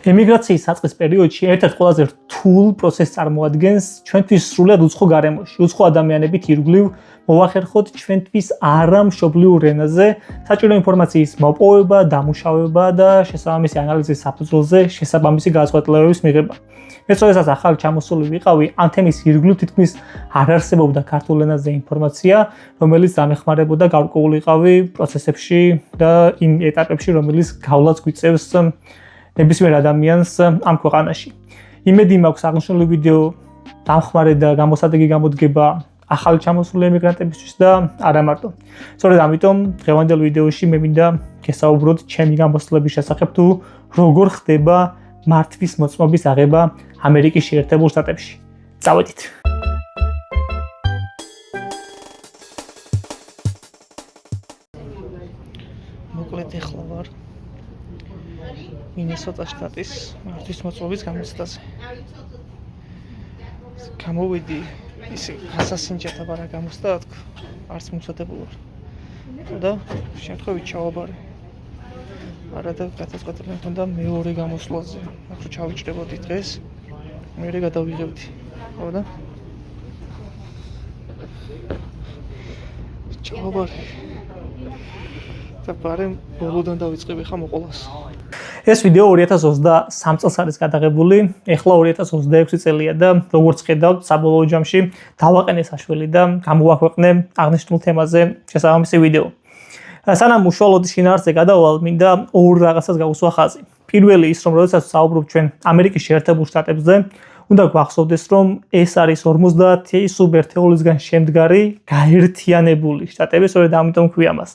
ემიგრაციის საწყის პერიოდში ერთ-ერთ ყველაზე რთულ პროცესს წარმოადგენს ჩვენთვის სრულად უცხო გარემოში. უცხო ადამიანებით ირგვლივ მოვახერხოთ ჩვენთვის არამშობლიურ ენაზე საჭირო ინფორმაციის მოპოვება, დამუშავება და შესაბამისი ანალიზის საფუძველზე შესაბამისი განსხვავებების მიღება. მე როდესაც ახალ ჩამოსული ვიყავი, ამ თემის ირგვლივ თითქმის არ არსებობდა ქართულ ენაზე ინფორმაცია, რომელიც დამეხმარებოდა გარკვეულიყავი პროცესებში და იმ ეტაპებში, რომელიც გავლაც გვიწევს ნებისმიერ ადამიანს ამ ქვეყანაში. იმედი მაქვს აღნიშნული ვიდეო დამხმარე და გამოსადეგი გამოდგება ახალ ჩამოსული ემიგრანტებისთვის და არა მარტო. სწორედ ამიტომ დღევანდელ ვიდეოში მე მინდა გესაუბროთ ჩემი გამოცდილების შესახებ თუ როგორ ხდება მართვის მოწმობის აღება ამერიკის შეერთებულ შტატებში. წავედით. მოკლედ ახლა ვარ მინესოტა შტატის მართვის მოწმობის გამოცდაზე. გამოვიდი ისე გასასინჯათა ვარა გამოცდა თქვა, არც მიცოდებულ ვარ. და შემთხვევით ჩავაბარე. არა და გადაწყვეტილი მქონდა მეორე გამოსვლაზე. ახლა ჩავიჭრებოდი დღეს, მერე გადავიღებდი. ხო და? ჩავაბარე. და ბარემ ბოლოდან დავიწყები ხა მოყოლას. ეს ვიდეო 2023 წელს არის გადაღებული, ეხლა 2026 წელია და როგორც ხედავთ, საბოლოო ჯამში დავაყენე საშველი და გამოვაქვეყნე აღნიშნულ თემაზე შესაბამისი ვიდეო. სანამ უშუალოდ შინაარსზე გადავალ, მინდა ორ რაღაცას გავუსვა ხაზი. პირველი ის, რომ როდესაც ვსაუბრობ ჩვენ ამერიკის შეერთებულ შტატებზე, უნდა გვახსოვდეს, რომ ეს არის 50 სუბ ერთეულისგან შემდგარი გაერთიანებული შტატები, სწორედ ამიტომ ქვია მას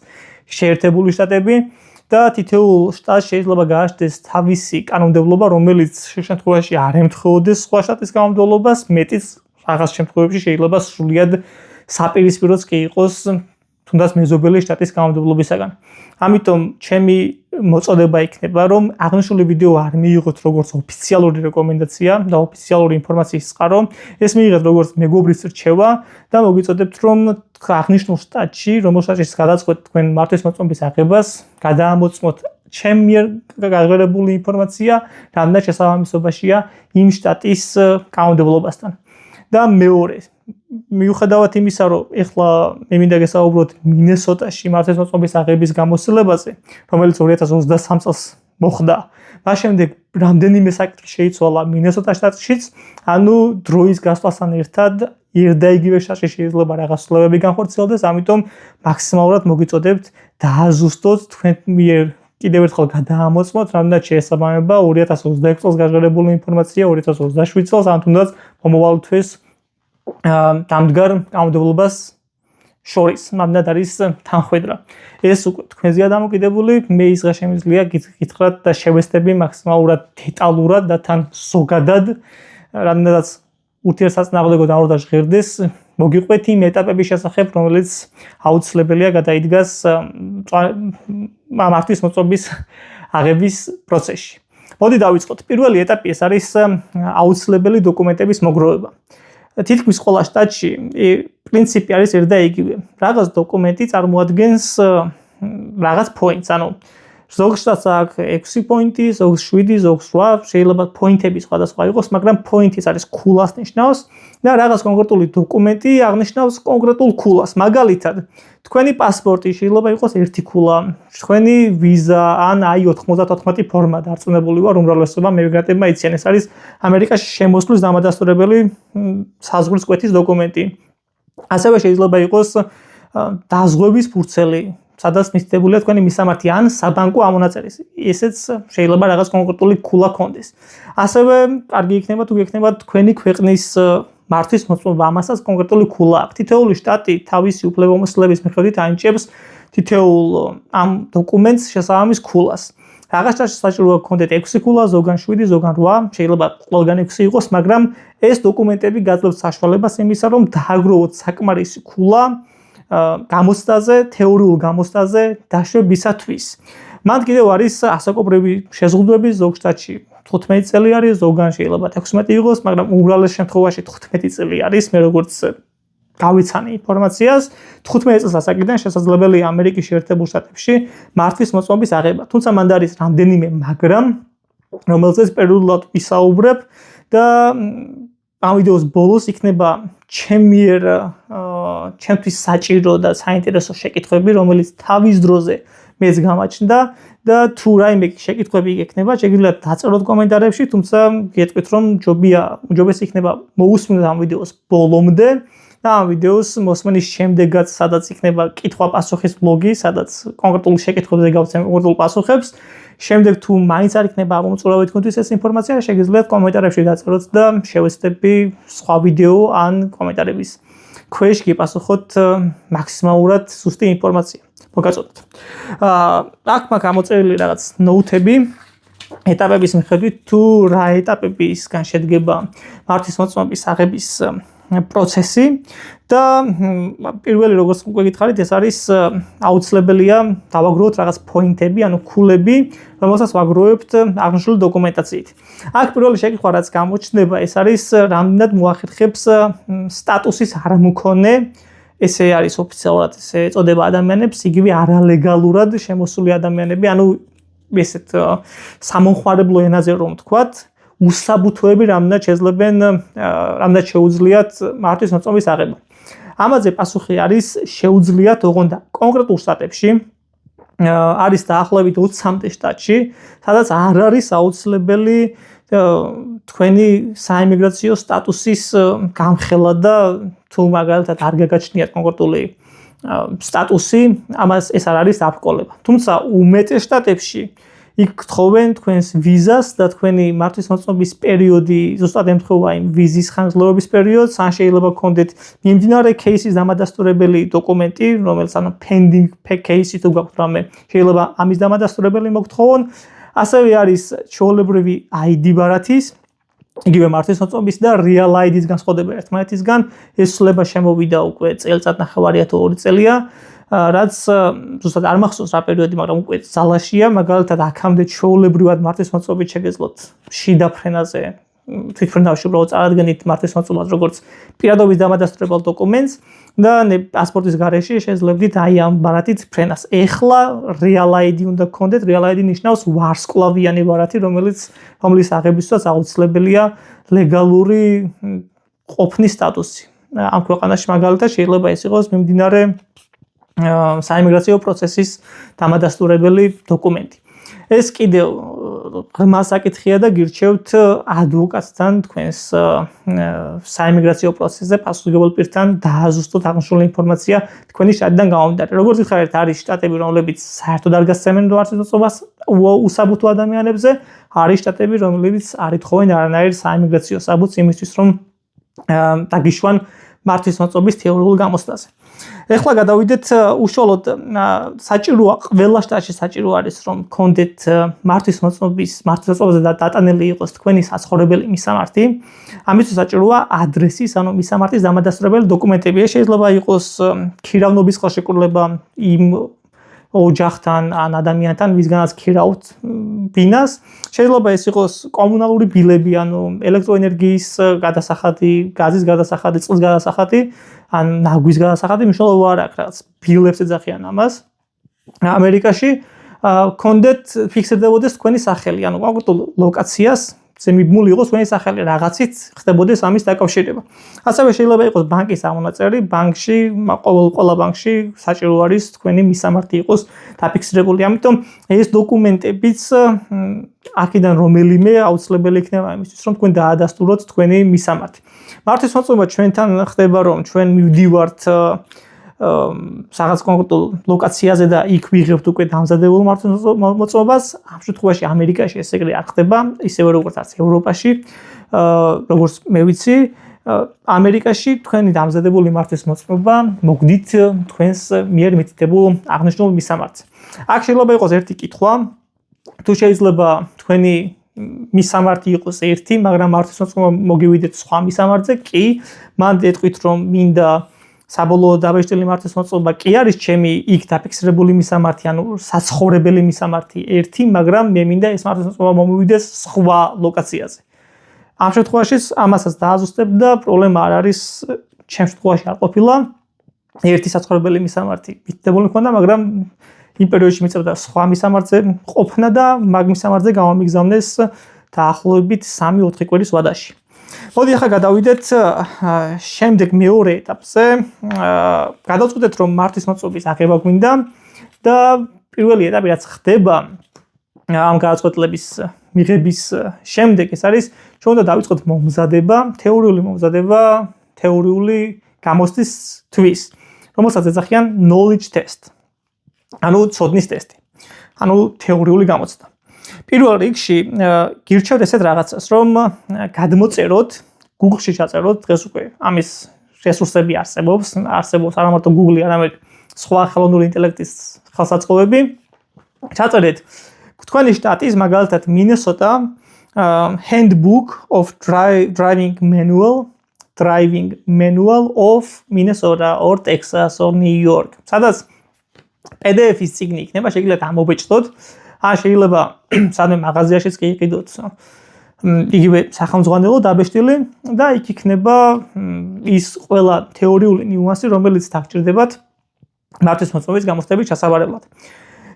შეერთებული შტატები. და თითოეულ შტატს შეიძლება გააჩნდეს თავისი კანონმდებლობა, რომელიც შემთხვევაში არ ემთხვეოდეს სხვა შტატის კანონმდებლობას, მეტიც რაღაც შემთხვევებში შეიძლება სრულიად საპირისპიროც კი იყოს თუნდაც მეზობელი შტატის კანონმდებლობისაგან. ამიტომ ჩემი მოწოდება იქნება, რომ აღნიშნული ვიდეო არ მიიღოთ როგორც ოფიციალური რეკომენდაცია და ოფიციალური ინფორმაციის წყარო, ეს მიიღეთ როგორც მეგობრის რჩევა და მოგიწოდებთ, რომ აღნიშნულ შტატში, რომელშიც გადაწყვეტთ თქვენ მართვის მოწმობის აღებას, გადაამოწმოთ ჩემი მიერ გაღებებული ინფორმაცია, რამდენად შესაბამისობაშია იმ შტატის კანონმდებლობასთან. და მეორე, მიუხედავად იმისა, რომ ეხლა მე მინდა გესაუბროთ მინესოტაში მართვის მოწმობის აღების გამოცდილებაზე, რომელიც 2023 წელს მოხდა. მას შემდეგ რამდენიმე საკითხი შეიცვალა მინესოტა შტატშიც, ანუ დროის გასვლასთან ერთად ერთ და იგივე შტატში შეიძლება რაღაც ცვლილებები განხორციელდეს, ამიტომ მაქსიმალურად მოგიწოდებთ დააზუსტოთ თქვენ მიერ კიდევ ერთხელ გადაამოწმოთ, რამდენად შეესაბამება 2026 წელს გაჟღერებული ინფორმაცია 2027 წელს, ან თუნდაც მომავალ თვეს დამდგარ კანონმდებლობას შორის, რამდენად არის თანხვედრა. ეს უკვე თქვენზეა დამოკიდებული, მე ის შემიძლია გითხრათ და შევესწრები მაქსიმალურად დეტალურად და თან ზოგადად, რამდენადაც ურთიერთსაწინააღმდეგო დაავადდა ჟღერდეს, მოგიყვეთ იმ ეტაპების შესახებ, რომელიც აუცილებელია გადაიდგას მართვის მოწმობის აღების პროცესში. მოდი დავიწყოთ. პირველი ეტაპი ეს არის აუცილებელი დოკუმენტების მოგროვება. თითქმის ყველა შტატში პრინციპი არის ერთ და იგივე. რაღაც დოკუმენტი წარმოადგენს რაღაც პოინტს, ანუ ზოგ შტატს აქვს 6 პოინტი, ზოგს 7, ზოგს 8, შეიძლება პოინტები სხვადასხვა იყოს, მაგრამ პოინტი არის ქულას ნიშნავს და რაღაც კონკრეტული დოკუმენტი აღნიშნავს კონკრეტულ ქულას. მაგალითად, თქვენი პასპორტი შეიძლება იყოს ერთი ქულა, თქვენი ვიზა ან I-94 ფორმა დარწმუნებული ვარ, უმრავლესობა მემიგრანტებმა იციან, ეს არის ამერიკაში შემოსვლის დამადასტურებელი საზღვრის კვეთის დოკუმენტი. ასევე შეიძლება იყოს დაზღვევის ფურცელი, სადაც მისდებულია თქვენი მისამართი ან საბანკო ამონაწერი. ესეც შეიძლება რაღაც კონკრეტული ქულა ქონდეს. ასევე კარგი იქნება თუ გექნება თქვენი ქვეყნის მართვის მოწმობა, ამასაც კონკრეტული ქულა აქვს. თითოეული შტატი თავისი უფლებამოსილების მიხედვით ანიჭებს თითოეულ ამ დოკუმენტს შესაბამის ქულას. რაღაც შტატში საჭიროა გქონდეთ 6 ქულა, ზოგან 7, ზოგან 8, შეიძლება ყველგან 6 იყოს, მაგრამ ეს დოკუმენტები გაძლევთ საშუალებას იმისა, რომ დააგროვოთ საკმარისი ქულა გამოცდაზე, თეორიულ გამოცდაზე დაშვებისათვის. მან კიდევ არის ასაკობრივი შეზღუდვები, ზოგ შტატში 15 წელი არის, ზოგან შეიძლება 16 იყოს, მაგრამ უმრავლეს შემთხვევაში 15 წელი არის, მე როგორც გავიცანი ინფორმაციას, 15 წელს ასაკიდან შესაძლებელია ამერიკის შეერთებულ შტატებში მართვის მოწმობის აღება. თუმცა მანდ არის რამდენიმე მაგრამ, რომელზეც პერიოდულად ვისაუბრებ და ამ ვიდეოს ბოლოს იქნება ჩემთვის საჭირო და საინტერესო შეკითხვები, რომელიც თავის დროზე მეც გამაჩნდა და თუ რაიმე შეკითხვები იქნება, შეგიძლიათ დაწეროთ კომენტარებში, თუმცა გეტყვით რომ ჯობია იქნება მოусმინოთ ამ ვიდეოს ბოლომდე და ამ ვიდეოს მოსმენის შემდეგაც, სადაც იქნება კითხვა-პასუხის ბლოგი, სადაც კონკრეტულ შეკითხვებზე გავცემ კონკრეტულ პასუხებს. შემდეგ თუ მაინც არ იქნება ამომწურავი თქვენთვის ეს ინფორმაცია, შეგიძლიათ კომენტარებში დაწეროთ და შევეცდები სხვა ვიდეო ან კომენტარების ქვეშ გიპასუხოთ მაქსიმალურად ზუსტი ინფორმაცია. მოგაწოდოთ. აქ მაქვს ამოწერილი რაღაც ნოუთები ეტაპების მიხედვით, თუ რა ეტაპებისგან შედგება მართლისმოწმობის აღების პროცესი და პირველი როგორც უკვე გითხარით, ეს არის აუცილებელია დავაგროვოთ რაღაც პოინტები, ანუ ქულები, რომელსაც ვაგროვებთ აღნიშნული დოკუმენტაციით. აქ პირველი შეკითხვა რაც გამოჩნდება, ეს არის რამდენად მოახერხებს სტატუსის არამქონე, ესე არის ოფიციალურად ესე ეწოდება ადამიანებს, იგივე არალეგალურად შემოსული ადამიანები, ანუ ესეთ სამომხმარებლო ენაზე რომ ვთქვათ, უსაბუთოები რამდენად შეუძლიათ მართლისმოწმობის აღება. ამაზე პასუხი არის შეუძლიათ, ოღონდ კონკრეტულ შტატებში არის დაახლოებით 20-მდე შტატში, სადაც არ არის აუცილებელი თქვენი საიმიგრაციო სტატუსის გამხელა და თუ მაგალითად არ გაგაჩნიათ კონკრეტული სტატუსი, ამას ეს არ არის დაბრკოლება. თუმცა უმეტეს შტატებში იქ გთხოვენ თქვენს ვიზას და თქვენი მართლისმოწმობის პერიოდი ზუსტად ემთხვევა იმ ვიზის ხანგრძლივობის პერიოდს, ან შეიძლება გქონდეთ მიმდინარე кейსის დამადასტურებელი დოკუმენტი, რომელიც ანუ pending case თუ გაქვთ რამე, შეიძლება ამის დამადასტურებელი მოგთხოვონ. ასევე არის ჩვეულებრივი ID ბარათის, იგივე მართლისმოწმობის და real ID-ს განსხვავდება ერთმანეთისგან. ეს ცვლილება შემოვიდა უკვე წელიწადნახევარია თუ 2 წელია. რაც ზუსტად არ მახსოვს რა პერიოდი, მაგრამ უკვე ძალაშია, მაგალითად აქამდე ჩვეულებრივად მართლისმოწმობით შეგეძლოთ შიდა ფრენაზე თვითფრენაში უბრალოდ წარადგენით მართლისმოწმობას როგორც პირადობის დამადასტურებელ დოკუმენტს და პასპორტის გარეშე შეძლებდით აი ამ ბარათით ფრენას. ეხლა real ID უნდა გქონდეთ, real ID ნიშნავს ვარსკვლავიანი ბარათი, რომლის აღებისთვისაც აუცილებელია ლეგალური ყოფნის სტატუსი. ამ ქვეყანაში მაგალითად შეიძლება ეს იყოს მიმდინარე საიმიგრაციო პროცესის დამადასტურებელი დოკუმენტი. ეს კიდევ ღრმა საკითხია და გირჩევთ ადვოკატთან თქვენს საიმიგრაციო პროცესზე პასუხისმგებელ პირთან დააზუსტოთ აღნიშნული ინფორმაცია თქვენი შტატიდან გამომდინარე. როგორც გითხარით, არის შტატები, რომლებიც საერთოდ არ გასცემენ მართლისმოწმობას უსაბუთო ადამიანებზე, არის შტატები, რომლებიც არ ითხოვენ არანაირ საიმიგრაციო საბუთს იმისთვის, რომ დაგიშვან მართლისმოწმობის თეორიულ გამოსვლაზე. ეხლა გადავიდეთ უშუალოდ საჭიროა ყველა შტატში საჭირო არის რომ გქონდეთ მართლისმოწმობაზე დატანილი იყოს თქვენი საცხოვრებელი მისამართი. ამისთვის საჭიროა ადრესის, ანუ მისამართის დამადასტურებელი დოკუმენტები. ეს შეიძლება იყოს ქირავნობის ხელშეკრულება იმ ოჯახთან ან ადამიანთან, ვისგანაც ქირავთ ბინას. შეიძლება ეს იყოს კომუნალური ბილები, ანუ ელექტროენერგიის გადასახადი, გაზის გადასახადი, წყლის გადასახადი, ან ნაგვის გადასახადი, მნიშვნელობა არ აქვს, რაღაც ბილებს ეძახიან ამას. ამერიკაში გქონდეთ ფიქსირდებოდეს თქვენი სახელი, ანუ კონკრეტულ ლოკაციას ზემიბმული იყოს თქვენი სახელი, რაღაცით ხდებოდეს ამის დაკავშირება. ასევე შეიძლება იყოს ბანკის ამონაწერი, ბანკში, ყველა ბანკში საჭირო არის თქვენი მისამართი იყოს დაფიქსირებული. ამიტომ ეს დოკუმენტებიც აქედან რომელიმე აუცილებელი იქნება იმისთვის, რომ თქვენ დაადასტუროთ თქვენი მისამართი. მართლისმოწმობა ჩვენთან ხდება, რომ ჩვენ მივდივართ რაღაც კონკრეტულ ლოკაციაზე და იქ ვიღებთ უკვე დამზადებულ მართლისმოწმობას. ამ შემთხვევაში ამერიკაში ეს ეგრე არ ხდება, ისევე როგორც არც ევროპაში, როგორც მე ვიცი, ამერიკაში თქვენი დამზადებული მართლისმოწმობა მოგდით თქვენს მიერ მითითებულ აღნიშნულ მისამართს. აქ შეიძლება იყოს ერთი კითხვა, თუ შეიძლება თქვენი მისამართი იყოს ერთი, მაგრამ მართლისმოწმობა მოგივიდეთ სხვა მისამართზე, კი, მან ეტყვით რომ მინდა საბოლოო დაბეჭდილი მართლისმოწმობა კი არის ჩემი იქ დაფიქსირებული მისამართი, ანუ საცხოვრებელი მისამართი ერთი, მაგრამ მე მინდა ეს მართლისმოწმობა მომივიდეს სხვა ლოკაციაზე. ამ შემთხვევაში ამასაც დააზუსტებ და პრობლემა არ არის, ჩემ შემთხვევაში არ ყოფილა ერთი საცხოვრებელი მისამართი მითითებული მქონდა, მაგრამ იმ პერიოდში მიწევდა სხვა მისამართზე ყოფნა და მაგ მისამართზე გამომიგზავნეს დაახლოებით 3-4 კვირის ვადაში. მოდი ახლა გადავიდეთ შემდეგ მეორე ეტაპზე. გადავწყვეტეთ რომ მართლისმოწმობის აღება გვინდა და პირველი ეტაპი რაც ხდება ამ გადაწყვეტილების მიღების შემდეგ ეს არის ჩვენ უნდა დავიწყოთ მომზადება, თეორიული მომზადება, თეორიული გამოცდის, რომელსაც ეძახიან knowledge test. ანუ ცოდნის ტესტი. ანუ თეორიული გამოცდა. პირველ რიგში გირჩევთ ესეთ რაღაცას, რომ გადმოწეროთ, Google-ში ჩაწეროთ, დღეს უკვე ამის რესურსები არსებობს არა მარტო Google-ი, არამედ სხვა ხელოვნური ინტელექტის ხელსაწყოები. ჩაწერეთ თქვენი შტატის მაგალითად Minnesota Handbook of Driving Manual of Minnesota or Texas or New York. სადაც PDF-ის წიგნი იქნება, შეგიძლიათ ამობეჭდოთ. შეიძლება სადმე მაღაზიაშიც კი იყიდოთ. იგივე სახელმძღვანელო დაბეჭდილი და იქ იქნება ის ყველა თეორიული ნიუანსი, რომელიც დაგჭირდებათ მართლისმოწმობის გამოცდების ჩასაბარებლად.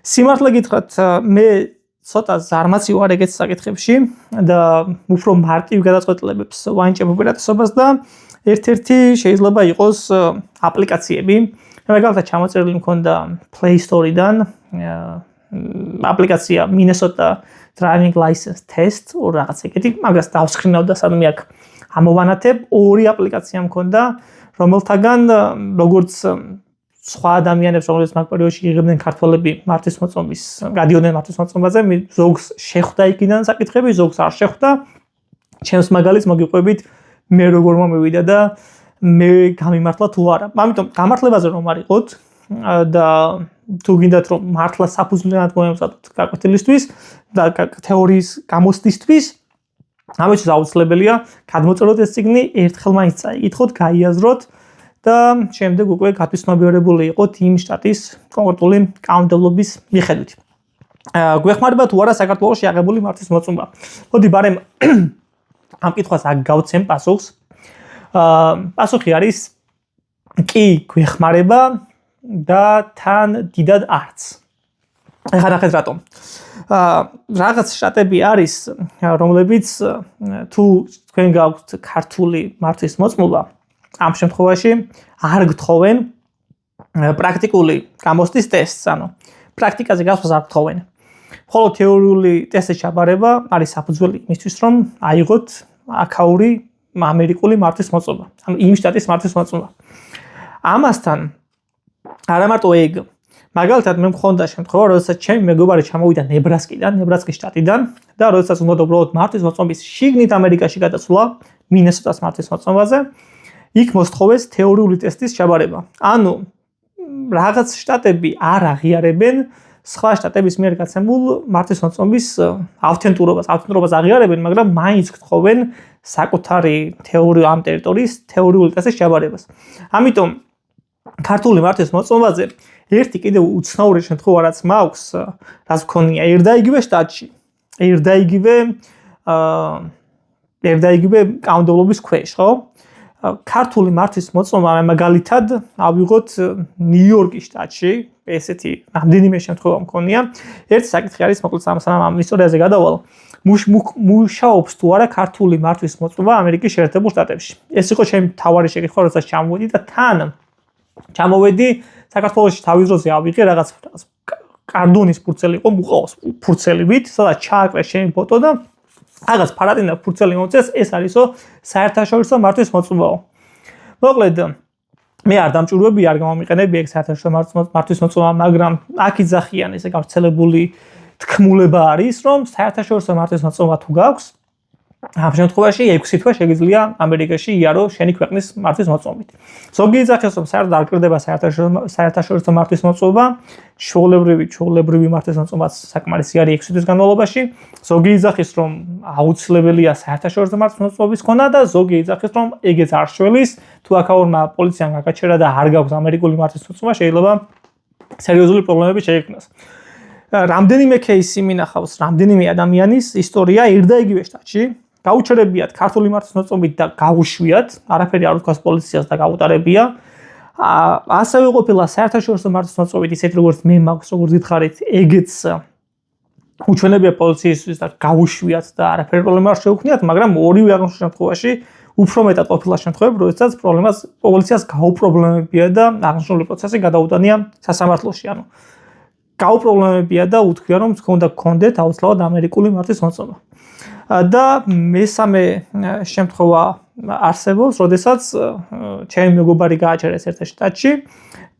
სიმართლე გითხრათ, მე ცოტა ზარმაცი ვარ ეგეთ საკითხებში და უფრო მარტივ გადაწყვეტილებებს ვანიჭებ უპირატესობას და ერთ-ერთი შეიძლება იყოს აპლიკაციები. მაგალითად ჩამოწერილი მქონდა Play Store-დან აპლიკაცია Minnesota Driving License Test or რაღაც ეგეთი, მაგას დავსხრინავ და სადმე აქ ამოვანათებ. ორი აპლიკაცია მქონდა, რომელთაგან როგორც სხვა ადამიანებს, რომლებიც მაგ პერიოდში იღებდნენ ქართველები მართლისმოწმობის, გადიოდნენ მართლისმოწმობაზე, ზოგს შეხვდა იქიდან საკითხები, ზოგს არ შეხვდა. ჩემს მაგალითს მოგიყვებით, მე როგორ მომივიდა და მე გამიმართლა თუ არა. ამიტომ გამართლებაზე რომ არ იყოთ და თუ გინდათ რომ მართლა საფუძვლიანად მოემზადოთ გაკვეთილისთვის და თეორიის გამოცდისთვის, ამისთვის აუცილებელია გადმოწეროთ ეს წიგნი, ერთხელ მაინც წაიკითხოთ, გაიაზროთ და შემდეგ უკვე გათვითცნობიერებული იყოთ იმ შტატის კონკრეტული კანონმდებლობის მიხედვით. გვეხმარება თუ არა საქართველოში აღებული მართლისმოწმობა. მოდი ბარემ ამ კითხვას აქ გავცემ პასუხს. პასუხი არის კი გვეხმარება და თან დიდად არც. ეხლა ნახეთ რატომ. რაღაც შტატები არის, რომლებიც თუ თქვენ გაქვთ ქართული მართლისმოწმობა, ამ შემთხვევაში არ გთხოვენ პრაქტიკული გამოცდის ტესტს, ანუ პრაქტიკაზე გასვლას არ გთხოვენ. ხოლო თეორიული ტესტის ჩაბარება არის საფუძველი იმისთვის, რომ აიღოთ აქაური ამერიკული მართლისმოწმობა, ანუ იმ შტატის მართლისმოწმობა. ამასთან არა მარტო ეგ, მაგალითად მე მქონდა შემთხვევა, როდესაც ჩემი მეგობარი ჩამოვიდა ნებრასკის შტატიდან და როდესაც უნდა უბრალოდ მართლისმოწმობის შიგნით ამერიკაში გადასვლა, მინესოტას მართლისმოწმობაზე, იქ მოსთხოვეს თეორიული ტესტის ჩაბარება. ანუ რაღაც შტატები არ აღიარებენ სხვა შტატების მიერ გაცემულ მართლისმოწმობის ავთენტურობას აღიარებენ, მაგრამ მაინც გთხოვენ საკუთარი ამ ტერიტორიის თეორიული ტესტის ჩაბარებას. ამიტომ ქართული მართლისმოწმობაზე ერთი კიდევ უცნაური შემთხვევა რაც მაქვს, რაც მქონია ერთ-იგივე შტატში, ერთ-იგივე კანონმდებლობის ქვეშ, ხო? ქართული მართლისმოწმობა მაგალითად ავიღოთ ნიუ-იორკის შტატში, ესეთი რამდენიმე შემთხვევა მქონია. ერთი საკითხი არის, მოკლედ ამ ისტორიაზე გადავალ. მუშაობს თუ არა ქართული მართლისმოწმობა ამერიკის შეერთებულ შტატებში. ეს იყო ჩემი თავარი შეკითხვა, როდესაც ჩამოვედი და თან ჩამოვედი საქართველოში თავის დროზე ავიღე რაღაც კარდონის ფურცელი იყო, მუყავს ფურცელივით, სადაც ჩააკრეს ჩემი ფოტო და რაღაც ფარატინა ფურცელი მომწეს, ეს არისო საერთაშორისო მართლისმოწმობაო. მოკლედ მე არ დამჭირვები, არ გამომიყენები ეგ საერთაშორისო მართლისმოწმობა, მაგრამ აქ იძახიან ესე გავრცელებული თქმულება არის, რომ საერთაშორისო მართლისმოწმობა თუ გაქვს, ამ შემთხვევაში 6 თვე შეგიძლია ამერიკაში იარო შენი ქვეყნის მართლისმოწმობით. ზოგი იძახეს, რომ საერთოდ არ გჭირდება საერთაშორისო მართლისმოწმობა, ჩვეულებრივი მართლისმოწმობაც საკმარისი არის 6 თვის განმავლობაში. ზოგი იძახეს, რომ აუცილებელია საერთაშორისო მართლისმოწმობის ქონა და ზოგი იძახეს, რომ ეგეც არ შველის, თუ აქაურმა პოლიციამ გაგაჩერა და არ გაქვს ამერიკული მართლისმოწმობა, შეიძლება სერიოზული პრობლემები შეექმნას. რამდენიმე кейსი მინახავს, რამდენიმე ადამიანის ისტორია ერთ-იგივე შტატში. გაუჩერებიათ ქართული მართლისმოწმობით და გაუშვიათ, არაფერი არ უთქვას პოლიციას და გაუტარებია. ასევე ყოფილა საერთაშორისო მართლმსაჯულებით ისეთ როგორც მე მაქვს როგორც გითხარით ეგეც უჩვენებია პოლიციისთვის და გაუშვიათ და არაფერი პრობლემა არ შეუქმნიათ, მაგრამ ორივე აღნიშნულ შემთხვევაში უფრო მეტად ყოფილა შემთხვევები, როდესაც პოლიციას გაუპრობლემებია და აღნიშნული პროცესი გადაუტანია სასამართლოში. ანუ გაუპრობლემებია და უთქვია, რომ თქონდა გქონდეთ აუცილებლად ამერიკული მართვის მოწმობა. და მესამე შემთხვევა არსებობს, როდესაც ჩემი მეგობარი გააჩერეს ერთ შტატში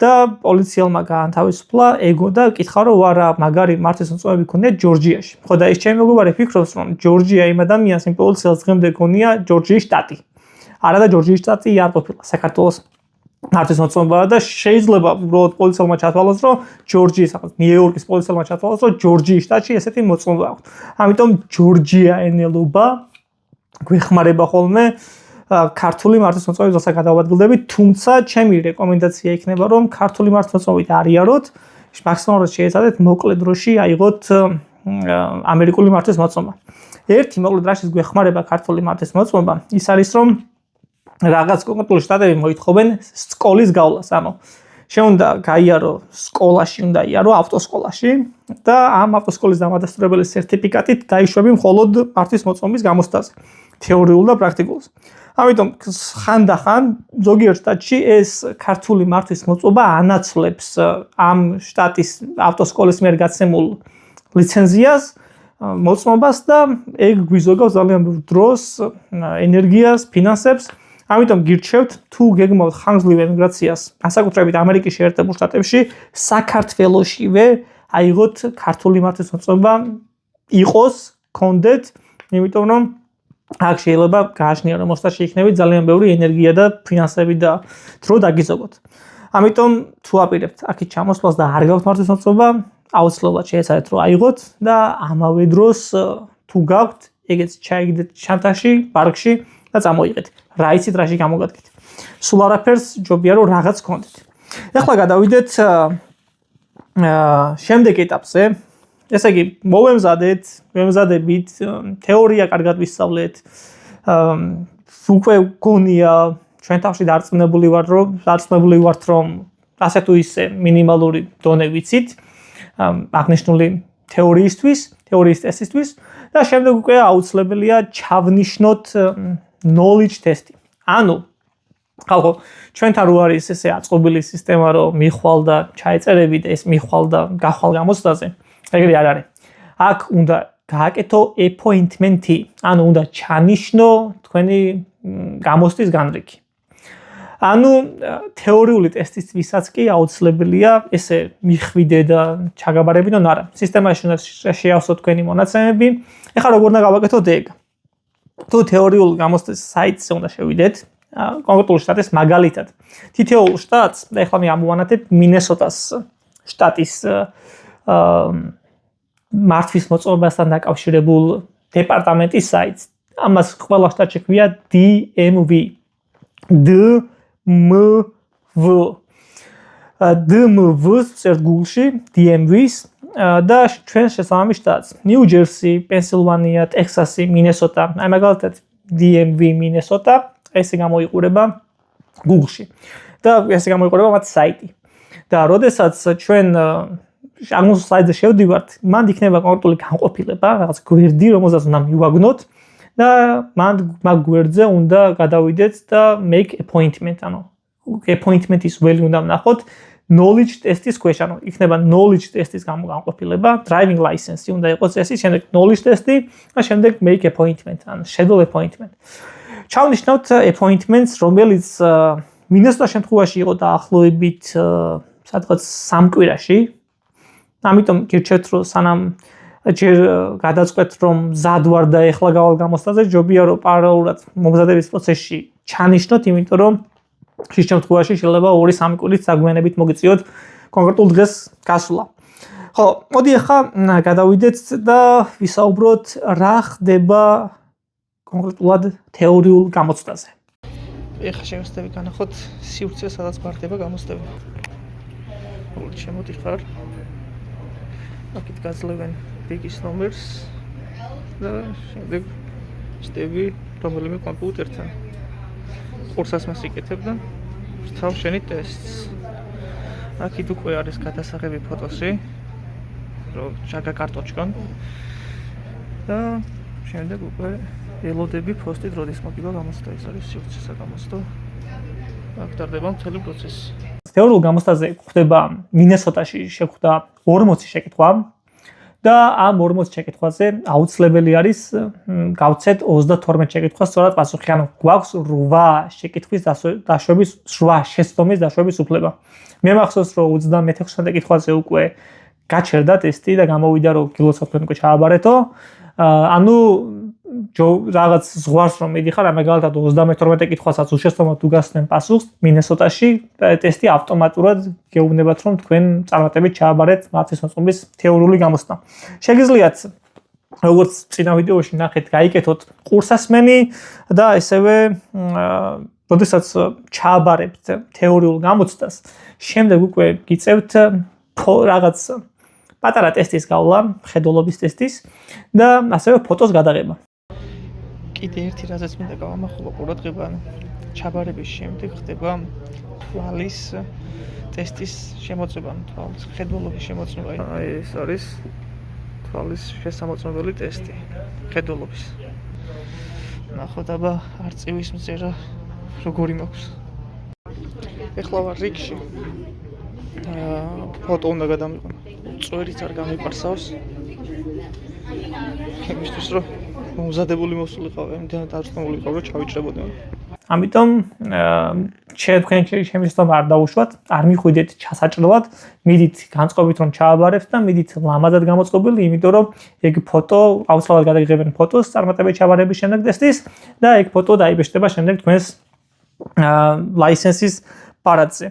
და პოლიციელმა გაანთავისუფლა ეგო და კითხა რომ არა მაგარი მართვის მოწმობები ქონდათ ჯორჯიაში. ხო და ეს ჩემი მეგობარი ფიქრობს რომ ჯორჯია იმ ადამიანს იმ პოლიციელს დღემდე გონია ჯორჯიის შტატი. არა და ჯორჯიის შტატი არ ყოფილა საქართველოს მართვის მოწმობა და შეიძლება უბრალოდ პოლიციელმა ჩათვალოს რომ ჯორჯიის ნიუ-იორკის პოლიციელმა ჩათვალოს რომ ჯორჯიის შტატში ესეთი მოწმობა აქვს. ამიტომ ჯორჯია ენელობა გვეხმარება ხოლმე ქართული მართვის მოწმობის დასა გადავადგილდებით, თუმცა ჩემი რეკომენდაცია იქნება რომ ქართული მართვის მოწმობით არიაროთ, მაქსიმალურად შეეცადეთ მოკლე დროში აიღოთ ამერიკული მართვის მოწმობა. ერთი მოკლე დრაშიც გვეხმარება ქართული მართვის მოწმობა, ის არის რომ რაღაც კონკრეტული შტატები მოითხოვენ სკოლის გავლას, ანუ შეუნდა გაიარო სკოლაში, უნდა იარო ავტოსკოლაში და ამ ავტოსკოლის დამადასტურებელი სერტიფიკატით დაიშვები მხოლოდ მართვის მოწმობის გამოცდაზე, თეორიულ და პრაქტიკულს. ამიტომ ხანდახან ზოგიერთ შტატში ეს ქართული მართვის მოწმობა ანაცვლებს ამ შტატის ავტოსკოლის მიერ გაცემულ ლიცენზიას, მოწმობას და ეგ გვიზოგავს ძალიან ბევრ დროს, ენერგიას, ფინანსებს. ამიტომ გირჩევთ თუ გეგმავთ ხანგრძლივ ემიგრაციას, განსაკუთრებით ამერიკის შეერთებულ შტატებში, საქართველოშივე აიღოთ ქართული მართვის მოწმობა, იყოს, გქონდეთ, იმიტომ რომ აქ შეიძლება გააჩნია რომ მოსტაში იქნებით ძალიან ბევრი ენერგია და ფინანსები და დრო დაგიზოგოთ. ამიტომ თუ აპირებთ აქეთ ჩამოსვლას და არ გაქვთ მართვის მოწმობა, აუცილებლად შეეცადეთ რომ აიღოთ და ამავე დროს თუ გაქვთ, ეგეც ჩაიგდეთ ჩანთაში, პარკში და წამოიღეთ. რა იცით რაში გამოგადგეთ. სულ არაფერს ჯობია რომ რაღაც გქონდეთ. ეხლა გადავიდეთ შემდეგ ეტაპზე. ესე იგი, მოვემზადებით, თეორია კარგად ვისწავლეთ. უკვე გონია ჩვენ თავში დარწმუნებული ვართ, რომ ასე თუ ისე მინიმალური დონე ვიცით აღნიშნული თეორიის ტესტისთვის და შემდეგ უკვე აუცილებელია ჩავნიშნოთ knowledge test-ი. ანუ ხალხო, ჩვენთან რო არის ესე აწყობილი სისტემა, რომ მიხვალ და ჩაეწერები და ეს მიხვალ და გახვალ გამოცდაზე, ეგრე არ არის. აქ უნდა გააკეთო appointment-ი, ანუ უნდა ჩანიშნო თქვენი გამოცდის განრიგი. ანუ თეორიული ტესტისთვისაც კი აუცილებელია ესე მიხვიდე და ჩაგაბარებინონ არა. სისტემაში უნდა შეავსო თქვენი მონაცემები. ეხლა როგორ უნდა გავაკეთოთ ეგ? თუ თეორიულ გამოცდის საიტზე უნდა შევიდეთ, კონკრეტულ შტატის მაგალითად. თითოეულ შტატს, და ეხლა მე ამოვანათებ მინესოტას შტატის მართვის მოწმობასთან დაკავშირებულ დეპარტამენტის საიტს. ამას ყველა შტატში ქვია DMV. DMV-ს წერთ Google-ში, DMV-ს და ჩვენ შესაბამის შტატს. ნიუ-ჯერსი, პენსილვანია, ტექსასი, მინესოტა. აი მაგალითად DMV მინესოტა, ესე გამოიყურება Google-ში. და ესე გამოიყურება მათ საიტი. და როდესაც ჩვენ აღმოსავლეთ საიტზე შევდივართ, მან იქნება კონკრეტული განყოფილება, რაღაც გვერდი, რომელსაც უნდა მივაგნოთ და მაგ გვერდზე უნდა გადავიდეთ და make appointment, ანუ appointment-ის ველი უნდა ვნახოთ. knowledge test-ის ქვეშ, ანუ იქნება knowledge test-ის განყოფილება, driving license-ი უნდა იყოს წესი, შემდეგ knowledge test-ი და შემდეგ make appointment, ანუ schedule appointment. ჩავნიშნოთ appointments, რომელიც მინესოტას შემთხვევაში იყო დაახლოებით სადღაც 3 კვირაში. ამიტომ გირჩევთ რომ სანამ ჯერ გადაწყვეტ რომ მზად ვარ და ეხლა გავალ გამოცდაზე, ჯობია რომ პარალელურად მომზადების პროცესში ჩანიშნოთ, იმიტომ რომ ხის შემთხვევაში შეიძლება 2-3 კვირით საგვიანებით მოგიწიოთ კონკრეტულ დღეს გასვლა. ხო, მოდი ახლა გადავიდეთ და ვისაუბროთ რა ხდება კონკრეტულად თეორიულ გამოცდაზე. ეხლა შევეცდები განახოთ სივრცე, სადაც გვარდება გამოცდები. შემოდიხარ. აქეთ გაძლევენ ბიგის ნომერს და შემდეგ შევდები რომელიმე კომპიუტერთან. ყურსას მას იკეთებ და ვთავ შენი ტესტს. აქ უკვე არის გადასაღები ფოტოსი, რომ ჩაგა კარტოჩკან. და შემდეგ უკვე ელოდები პოსტით როდის მოგივა გამოცდა, ეს არის სივრცის გამოცდა. აქ ტარდება მთელი პროცესი. თეორიულ გამოცდაზე გვხვდება მინესოტაში შეხვდა 40 შეკითხვა და ამ 40 შეკითხვაზე აუცილებელი არის გავცეთ 32 შეკითხვას სწორად პასუხი. ანუ გვაქვს 8 შეკითხვის დაშვების 8 შეცდომის დაშვების უფლება. მე მახსოვს რომ 36 კითხვაზე უკვე გაჩერდა ტესტი და გამოვიდა რომ კილოსაც თქვენ უკვე ჩააბარეთო. ანუ რაღაც ზღვარს რომ მიდიხარ, მაგალითად 32 კითხვასაც უშეცდომად უგასცენ პასუხს მინესოტაში, ტესტი ავტომატურად გეუბნებათ რომ თქვენ წარმატებით ჩააბარეთ მართვის მოწყობის თეორიული გამოცდა. შეგიძლიათ როგორც წინა ვიდეოში ნახეთ, გაიკეთოთ კურსასმენი და ესევე როდესაც ჩააბარებთ თეორიულ გამოცდას, შემდეგ უკვე გიწევთ რაღაც პატარა ტესტის გავლა, მხედველობის ტესტის და ასევე ფოტოს გადაღება. კიდე ერთი რაზეც მინდა გავამახვილო ყურადღება, ჩაბარების შემდეგ ხდება თვალის ტესტის შემოწმება, თვალის მხედველობის შემოწმება. აი ეს არის თვალის შესამოწმებელი ტესტი მხედველობის. ნახოთ აბა არწივის მზერა როგორი მაქვს. ეხლა ვარ რიგში. ფოტო უნდა გადამიყო. წვერით არ გამიპარსავს. იმისთვის რომ მომზადებული მოსულიყავი, იმდენად დარწმუნებულიყავ რომ ჩავიჭრებოდი. ამიტომ თქვენ შემიძლია არ დაუშვათ, არ მიხვიდეთ ჩასაჭრელად, მიდით განწყობით რომ ჩააბარებთ და მიდით ლამაზად გამოწყობილი, იმიტომ რომ ეგ ფოტო აუცილებლად გადაგიღებენ ფოტოს წარმატებით ჩააბარების შემდეგ ტესტის და ეგ ფოტო დაიბეჭდება შემდეგ თქვენს ლაისენსის პარადზე.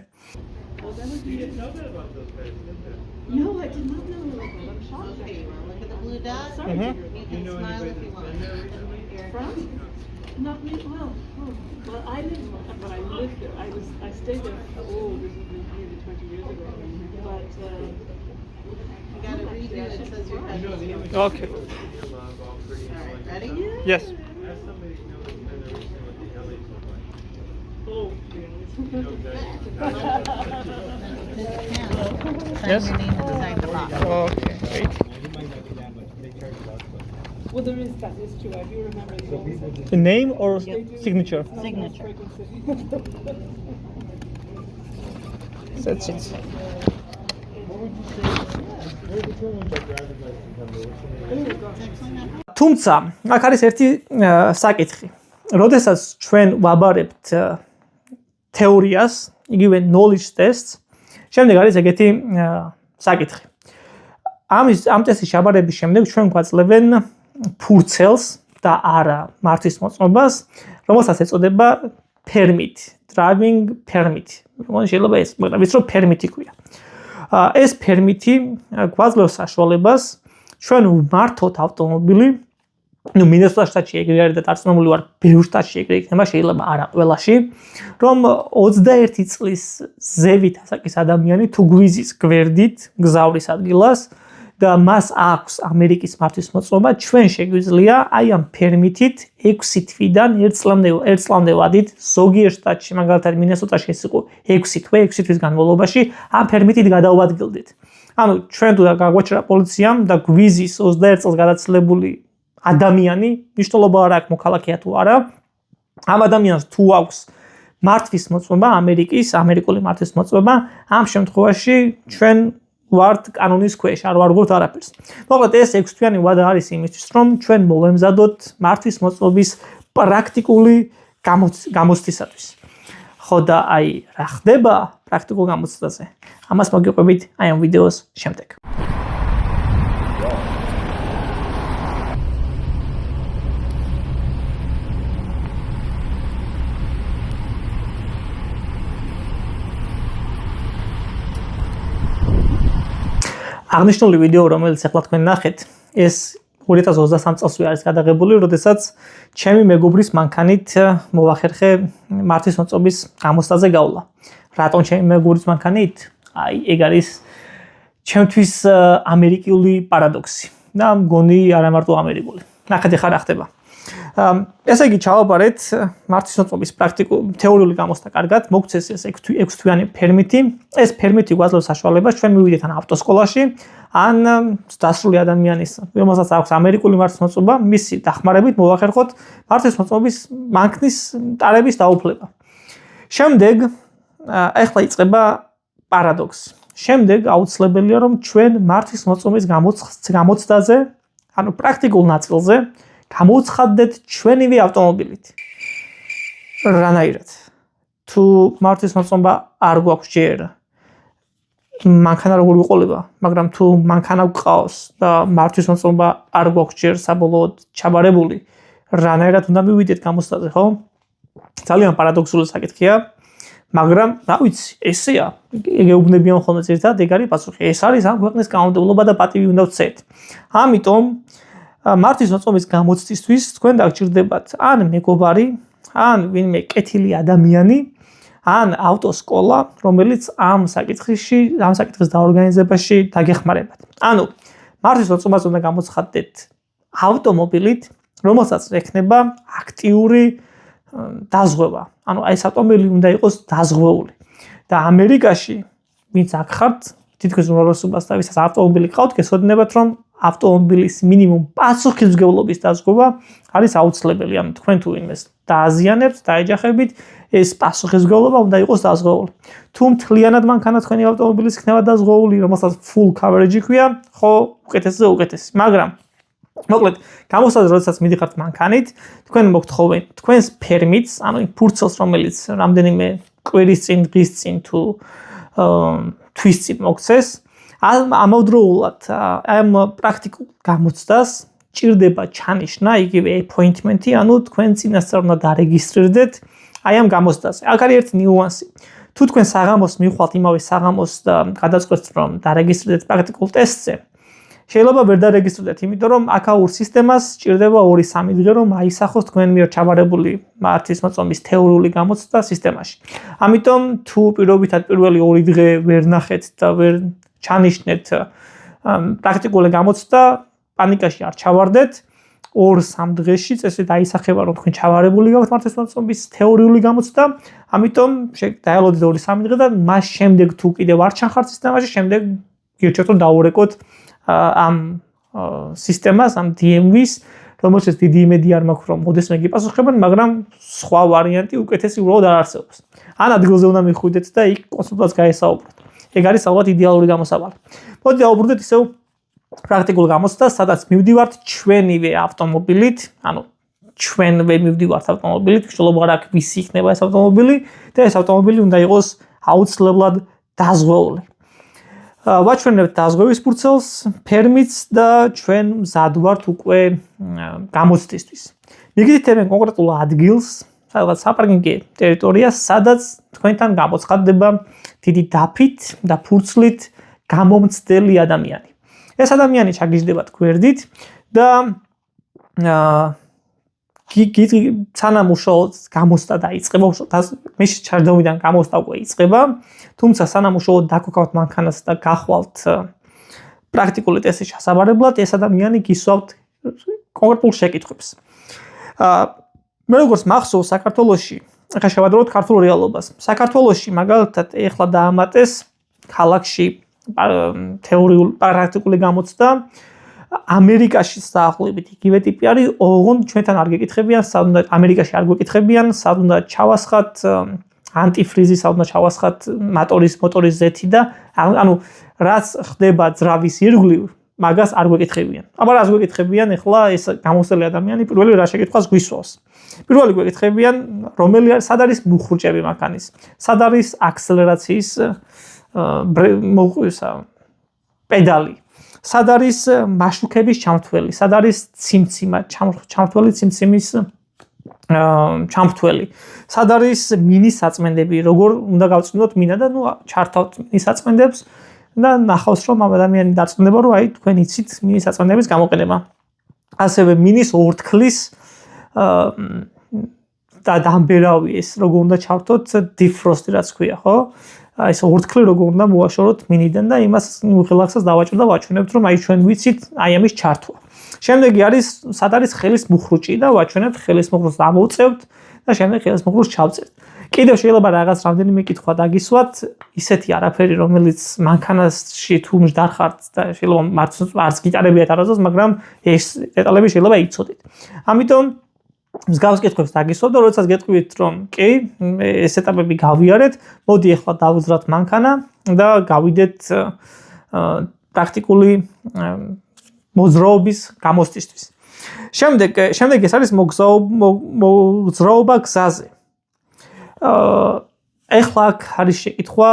No, I did not know. I'm shocked. Okay, look at the blue dot. You can smile if you want. From? Not me. Well, I didn't, but I lived there. I stayed there. Oh, this is maybe 20 years ago. But You gotta redo it. It says your head. Okay. Alright, ready? Yes. oh, Yes. Sign your name inside the box. Okay. Wait. well, there is that. It's true. I do remember the old The name or signature? Signature. That's it. თუმცა, აქ არის ერთი საკითხი. როდესაც ჩვენ ვაბარებთ თეორიას, იგივე knowledge tests, შემდეგ არის ეგეთი საკითხი. ამ ტესტის ჩაბარების შემდეგ ჩვენ გვაძლევენ ფურცელს და არა მართვის მოწმობას, რომელსაც ეწოდება permit, driving permit. შეიძლება ეს მოკლედ რომ permit ქვია. ეს permit-ი გვაძლევს საშუალებას ჩვენ ვმართოთ ავტომობილი, მინესოტას შტატში ეგრე არის და დარწმუნებული ვარ, ბევრ შტატში ეგრე იქნება, შეიძლება არა ყველაში, რომ 21 წლის ზევით ასაკის ადამიანი თუ გვიზის გვერდით გზავრის ადგილას და მას აქვს ამერიკის მართვის მოწმობა, ჩვენ შეგვიძლია აი ამ permit-ით 6 თვიდან 1 წლამდე ვადით, ზოგიერთ შტატში, მაგალითად მინესოტაში ეს იყო 6 თვის განმავლობაში ამ permit-ით გადავადგილდით. ანუ ჩვენ თუ გაგვაჩერა პოლიციამ და გვიზის 21 წელს გადაცილებული ადამიანი, მნიშვნელობა არ აქვს მოქალაქეა თუ არა, ამ ადამიანს თუ აქვს მართვის მოწმობა, ამერიკული მართვის მოწმობა, ამ შემთხვევაში ჩვენ ვართ კანონის ქვეშ, არ ვარგოთ არაფერს. მოკლედ ეს 6 თვიანი ვადა არის იმისთვის, რომ ჩვენ მოვემზადოთ მართვის მოწმობის პრაქტიკული გამოცდისათვის. ხო და აი რა ხდება პრაქტიკულ გამოცდაზე? ამას მოგიყვებით აი ამ ვიდეოს შემდეგ. აღნიშნული ვიდეო, რომელიც ახლა თქვენ ნახეთ, ეს 2023 წელსვე არის გადაღებული, როდესაც ჩემი მეგობრის მანქანით მოვახერხე მართვის მოწობის გამოცდაზე გავლა. რატომ ჩემი მეგობრის მანქანით? აი, ეგ არის ჩემთვის ამერიკული პარადოქსი და მგონი არა მარტო ამერიკული. ნახეთ ახლა რა ხდება. ესე იგი ჩავაბარეთ მართლისმოწყობის თეორიული გამოცდა კარგად, მოგცეს ეს 6 თვიანი ფერმიტი. ეს ფერმიტი გვაძლევს საშუალებას ჩვენ მივიდეთ ან ავტოსკოლაში, ან დასრული ადამიანის, რომელსაც აქვს ამერიკული მართლისმოწყობა, მისი დახმარებით მოვახერხოთ მართლისმოწყობის მანქანის ტარების დაუფლება. შემდეგ ახლა იწყება პარადოქსი. შემდეგ აუცილებელია რომ ჩვენ მართლისმოწყობის გამოცდაზე, ანუ პრაქტიკულ ნაწილზე გამოცხადდეთ ჩვენივე ავტომობილით. რანაირად? თუ მართლისმოწყობა არ გვაქვს ჯერ მანქანა როგორ ვიყოლება, მაგრამ თუ მანქანა გვყავს და მართლისმოწყობა არ გვაქვს ჯერ საბოლოოდ ჩაბარებული, რანაირად უნდა მივიდეთ გამოცდაზე, ხო? ძალიან პარადოქსული საკითხია. მაგრამ რა ვიცი, ესეა, ეგეუბნებიან ხოლმე ერთად, ეგ არის პასუხი. ეს არის ამ ქვეყნის კანონმდებლობა და პატივი უნდა ვცეთ. ამიტომ მართლისმოწყობის გამოცდისთვის თქვენ დაგჭირდებათ ან მეგობარი, ან ვინმე კეთილი ადამიანი, ან ავტოსკოლა, რომელიც ამ საკითხის დაორგანიზებაში დაგეხმარებათ. ანუ მართლისმოწყობას უნდა გამოცხადდეთ ავტომობილით, რომელსაც ექნება აქტიური დაზღვევა. ანუ ეს ავტომობილი უნდა იყოს დაზღვეული. და ამერიკაში ვინც აქ ხართ, თითქოს უმრავლესობას და ვისაც ავტომობილი ყავთ, გესვენებათ რომ ავტომობილის მინიმუმ პასუხისმგებლობის დაზღვევა არის აუცილებელი. ანუ თქვენ თუ ვინმეს დააზიანებთ, დაეჯახებით, ეს პასუხისმგებლობა უნდა იყოს დაზღვეული. თუ მთლიანად მანქანა თქვენი ავტომობილის იქნება დაზღვეული, რომელსაც full coverage ქვია, ხო, უკეთესი. მაგრამ მოკლედ, გამოსაზრ როდესაც მიდიხართ მანქანით, თქვენ მოგთხოვენ თქვენს ფერმიტს, ანუ იმ ფურცელს, რომელიც რამდენიმე კვირის წინ, დღის წინ თუ თვის წინ მოგცეს, ამავდროულად ამ პრაქტიკულ გამოცდას ჭირდება ჩანიშნა იგივე appointment-ი, ანუ თქვენ წინასწარ უნდა დარეგისტრირდეთ აი ამ გამოცდაზე. აქ არის ერთი ნიუანსი. თუ თქვენ საღამოს მივხვალთ იმავე საღამოს და გადაწყვეტთ რომ დარეგისტრირდეთ პრაქტიკულ ტესტზე, შეიძლება ვერ დარეგისტრირდეთ, იმიტომ რომ აქაურ სისტემას ჭირდება 2-3 დღე რომ აისახოს თქვენ მიერ ჩაბარებული მართლისმოწყობის თეორიული გამოცდა სისტემაში. ამიტომ თუ პირობითად პირველი 2 დღე ვერ ნახეთ და ვერ ჩანიშნეთ პრაქტიკული გამოცდა, პანიკაში არ ჩავარდეთ. 2-3 დღეში წესით აისახება რომ თქვენ ჩავარებული გაქვთ მართლისმოწყობის თეორიული გამოცდა, ამიტომ დაელოდეთ 2-3 დღე და მას შემდეგ თუ კიდევ არ ჩახართ სისტემაში, შემდეგ გირჩევთ რომ დაურეკოთ ამ სისტემას, ამ DMV-ს, რომელშიც დიდი იმედი არ მაქვს რომ მოდესმე გიპასუხებენ, მაგრამ სხვა ვარიანტი უკეთესი უბრალოდ არ არსებობს. ან ადგილზე უნდა მიხვიდეთ და იქ კონსულტანტს გაესაუბროთ. ეგ არის ალბათ იდეალური გამოსავალი. მოდი დავუბრუნდეთ ისევ პრაქტიკულ გამოცდას, სადაც მივდივართ ჩვენივე ავტომობილით, ანუ ჩვენვე მივდივართ ავტომობილით, შეიძლება რა ვისი იქნება ეს ავტომობილი და ეს ავტომობილი უნდა იყოს აუცილებლად დაზღვეული. ვაჩვენებთ დაზღვევის ფურცელს, ფერმიტს და ჩვენ მზად ვართ უკვე გამოცდისთვის. მიგითითებენ კონკრეტულ ადგილს, სადაც საპარკინგო ტერიტორია, სადაც თქვენთან გამოცხადდება დიდი დაფით და ფურცლით გამომცდელი ადამიანი. ეს ადამიანი ჩაგიждდება გვერდით და სანამ უშუალოდ გამოცდა დაიწყება, მის ჩარდომიდან გამოცდა უკვე იწყება, თუმცა სანამ უშუალოდ დაგქვავთ მანქანას და გახვალთ პრაქტიკული ტესტის ჩასაბარებლად, ეს ადამიანი გისვავთ კონკრეტულ შეკითხვებს. მე როგორც მახსოვს საქართველოში, ახლა შევადროოთ ქართულ რეალობას. საქართველოში მაგალითად ეხლა დაამატეს ქალაქში თეორიული პრაქტიკული გამოცდა. ამერიკაში დაახლოებით იგივე ტიპი არის, ოღონდ ჩვენთან არ გეკითხებიან, სად უნდა ამერიკაში არ გვეკითხებიან, სად უნდა ჩავასხათ ანტიფრიზი, სად უნდა ჩავასხათ მოტორის ზეთი და ანუ რაც ხდება ძრავის ირგვლივ, მაგას არ გვეკითხებიან. აბა რას გვეკითხებიან, ეხლა ეს გამოსწრებული ადამიანი პირველი რა შეკითხვას გვისვავს. პირველი გვეკითხებიან, სად არის მუხრუჭები მანქანის, სად არის აქსელერაციის პედალი, სად არის მაშუქების ჩამრთველი, სად არის ციმციმა, ჩამრთველი ციმციმის ჩამრთველი, სად არის მინის საწმენდები, როგორ უნდა გავწმენდოთ მინა და ჩართავთ მინის საწმენდებს და ნახავს რომ ამ ადამიანი დარწმუნდება რომ აი თქვენ იცით მინის საწმენდების გამოყენება. ასევე მინის ორთქლის და დამბერავი ეს როგორ უნდა ჩავთოთ დიფროსტი რაც ქვია, ხო? ეს ორთქლი როგორ უნდა მოვაშოროთ მინიდან და იმას უხილახსას დავაჭრ და ვაჩვენებთ რომ აი ჩვენ ვიცით აი ამის ჩართვა. შემდეგი არის სად არის ხელის მუხრუჭი და ვაჩვენებთ ხელის მუხრუჭს ამოვწევთ და შემდეგ ხელის მუხრუჭს ჩავწერთ. კიდევ შეიძლება რაღაც რამდენიმე კითხვა დაგისვათ, ისეთი არაფერი, რომელიც მანქანაში თუ მჯდარ ხართ და შეიძლება არც გიტარებიათ არასდროს, მაგრამ ეს დეტალები შეიძლება იცოდეთ. ამიტომ მსგავს კითხვებს დაგისვათ და როდესაც გეტყვით, რომ კი, ეს ეტაპები გავიარეთ, მოდი ახლა დავუძრათ მანქანა და გავიდეთ პრაქტიკული მოძრაობის გამოსწისთვის. შემდეგ ეს არის მოძრაობა გზაზე. ეხლა არის შეკითხვა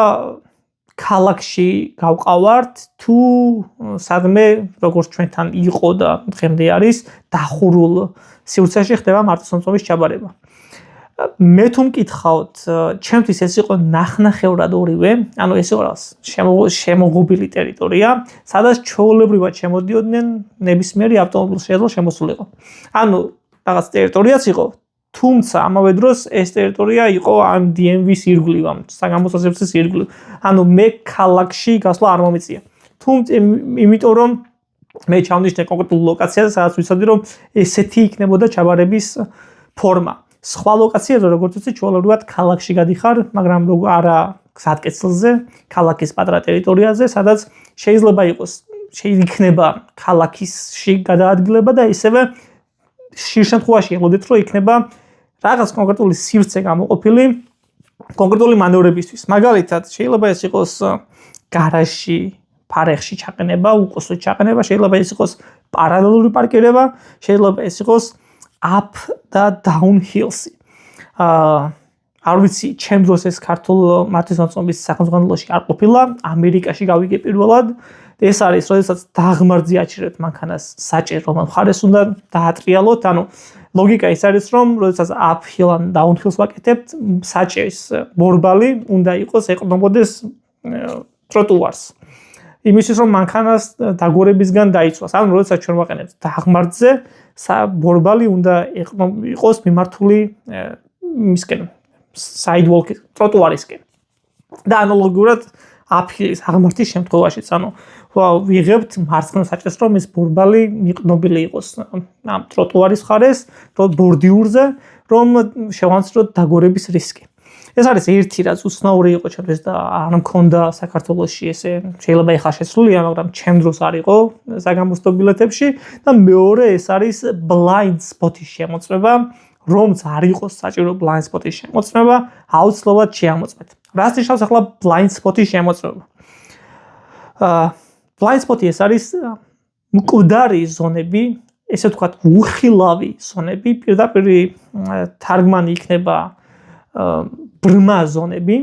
ქალაქში გავყავართ თუ სადმე როგორც ჩვენთან იყო და დღემდე არის დახურულ სივრცეში ხდება მარტოსამწვავის ჩაბარება. მე თუ მკითხავთ, ჩემთვის ეს იყო ნახნახევრად ორივე, ანუ ეს იყო შემოღობილი ტერიტორია, სადაც ჩვეულებრივად შემოდიოდნენ ნებისმიერი ავტომობილი შეიძლება შემოსულიყო. ანუ რაღაც ტერიტორიაც იყო, თუმცა ამავე დროს ეს ტერიტორია იყო ამ DMV-ის ირგვლივ, ამ საგამოსაზრდელოს ირგვლივ. ანუ მე ქალაქში გასვლა არ მომიწია. თუმცა იმიტომ რომ მე ჩავნიშნე კონკრეტულ ლოკაციაზე, სადაც ვიცოდი რომ ესეთი იქნებოდა ჩაბარების ფორმა. სხვა ლოკაციაზე როგორც ვიცი, ჩვეულებრივად ქალაქში გადიხარ, მაგრამ არა გზატკეცილზე, ქალაქის პატარა ტერიტორიაზე, სადაც შეიძლება იყოს, იქნება ქალაქისში გადაადგილება და ისევე ხშირ შემთხვევაში ელოდეთ, რომ იქნება რაღაც კონკრეტული სივრცე გამოყოფილი კონკრეტული მანევრებისთვის. მაგალითად, შეიძლება ეს იყოს გარაჟში, ფარეხში ჩაყენება, უკოსოდ ჩაყენება, შეიძლება ეს იყოს პარალელური პარკირება, შეიძლება ეს იყოს up და down hills-ი. არ ვიცი, ჩემ დროს ეს ქართულ მართლმსაჯულების სახელმძღვანელოში არ ყოფილა, ამერიკაში გავიგე პირველად. ეს არის, როდესაც დაღმართზე აჭირებთ მანქანას საჭერ რომ მხარეს უნდა დაატრიალოთ, ანუ ლოგიკა ის არის, რომ როდესაც up hill ან down hills ვაკეთებთ, საჭეს ბორბალი უნდა იყოს ეყრდნობოდეს ტროტუარს. იმისთვის რომ მანქანას დაგორებისგან დაიცვას. ანუ როდესაც ჩვენ ვაყენებთ დაღმართზე, ბორბალი უნდა იყოს მიმართული მისკენ sidewalk ტროტუარისკენ. და ანალოგიურად აფილის აღმართის შემთხვევაშიც, ანუ ვიღებთ მარცხნივ საჭეს რომ ეს ბორბალი მიყნობილი იყოს ამ ტროტუარის მხარეს, ბორდიურზე, რომ შევანცვლოთ დაგორების რისკი. ეს არის ერთი რაც უცნაური იყო ჩემთვის და არ მქონდა საქართველოში ესე შეიძლება ეხლა შეცვლილია, მაგრამ ჩემ დროს არ იყო საგამოსტო ბილეთებში და მეორე ეს არის blind spot-ის შემოწმება, რომც არ იყოს საჭირო blind spot-ის შემოწმება, აუცილებლად შეამოწმეთ. რას ნიშნავს ახლა blind spot-ის შემოწმება? blind spot-ი ეს არის მკვდარი ზონები, ესე ვთქვათ, უხილავი ზონები, პირდაპირ თარგმანი იქნება ბრმა ზონები.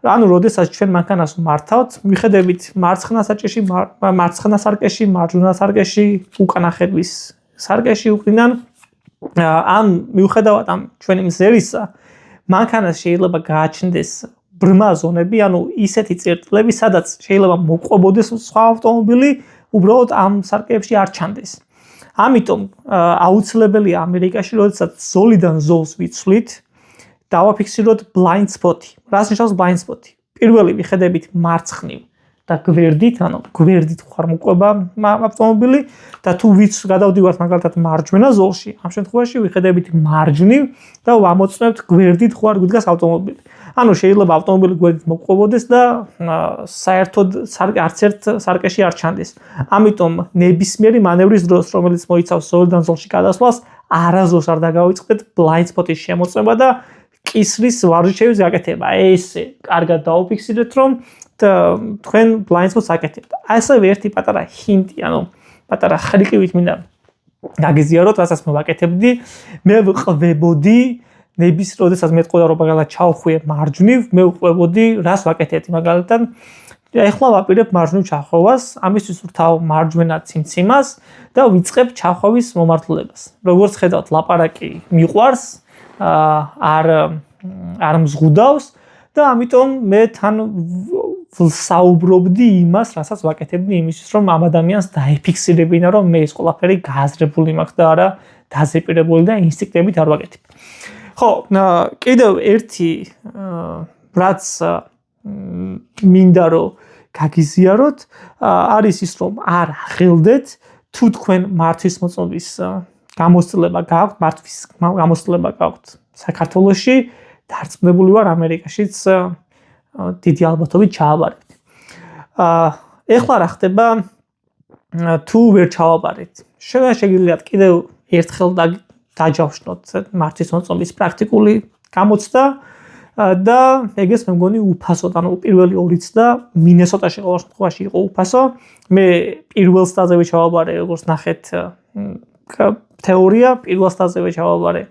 ანუ როდესაც ჩვენ მანქანას მართავთ, მიხედებით მარცხნა საჭეში, მარცხნა სარკეში, მარჯვენა სარკეში, უკანა ხედვის სარკეში უკრიდან, ან მიუხედავად ამ ჩვენი მზერისა, მანქანას შეიძლება გააჩნდეს ბრმა ზონები, ანუ ისეთი წერტილები, სადაც შეიძლება მოყვებოდეს სხვა ავტომობილი, უბრალოდ ამ სარკეებში არ ჩანდეს. ამიტომ აუცილებელია ამერიკაში, როდესაც ზოლიდან ზოლს ვიცვლით, დავაფიქსიროთ blind spot-ი. რას ნიშნავს blind spot-ი? პირველი ვიხედებით მარცხნივ და გვერდით, ანუ გვერდით ხარ მოყვება ავტომობილი და თუ ვიც გადავდივართ მაგალითად მარჯვენა ზოლში, ამ შემთხვევაში ვიხედებით მარჯვნივ და ვამოწმებთ გვერდით ხარ გვიდგას ავტომობილი. ანუ შეიძლება ავტომობილი გვერდით მოყვებოდეს და საერთოდ არც ერთ სარკეში არ ჩანდეს. ამიტომ ნებისმიერი მანევრის დროს, რომელიც მოიცავს ზოლიდან ზოლში გადასვლას, არასდროს არ დაგავიწყდეთ blind spot-ის შემოწმება და კისრის ვარჯიშების გაკეთება. ესე კარგად დაუფიქსირეთ, რომ თქვენ blind spots აკეთებთ. ასევე ერთი პატარა ჰინტი, ანუ პატარა ხრიკივით მინდა გაგიზიაროთ, რასაც მე ვაკეთებდი. მე ვყვებოდი ნების, როდესაც მეტყოდა რომ მაგალითად ჩავხვიე მარჯვნივ, მე ვყვებოდი, რას ვაკეთებდი მაგალითად. ეხლა ვაპირებ მარჯვნივ ჩახვევას, ამისთვის ვთავ მარჯვენა ციმციმას და ვიწყებ ჩახვევის მომართულებას. როგორც ხედავთ, ლაპარაკი მიყვარს, არ მზღუდავს და ამიტომ მე თან ვსაუბრობდი იმას, რასაც ვაკეთებდი იმისთვის, რომ ამ ადამიანს დაიფიქსირებინა, რომ მე ეს ყველაფერი გააზრებული მაქვს და არა დაზეპირებული და ინსტინქტებით არ ვაკეთებ. ხო, კიდევ ერთი რაც მინდა რომ გაგიზიაროთ, არის ის, რომ არ ახელდეთ თუ თქვენ მართვის მოწმობის გამოცდილება გაქვთ, მართვის გამოცდილება გაქვთ საქართველოში, დარწმუნებული ვარ ამერიკაშიც დიდი ალბათობით ჩააბარეთ. ეხლა რა ხდება თუ ვერ ჩავაბარეთ? შეგიძლიათ კიდევ ერთხელ დაჯავშნოთ მართვის მოწმობის პრაქტიკული გამოცდა და ეგეც მე მგონი უფასოდ, ანუ პირველი 2 წდა მინესოტაში ყოველ შემთხვევაში იყო უფასო. მე პირველ სტაჟზე ჩავაბარე, როგორც ნახეთ, თეორია, პირველ სტაჟზე ჩავაბარე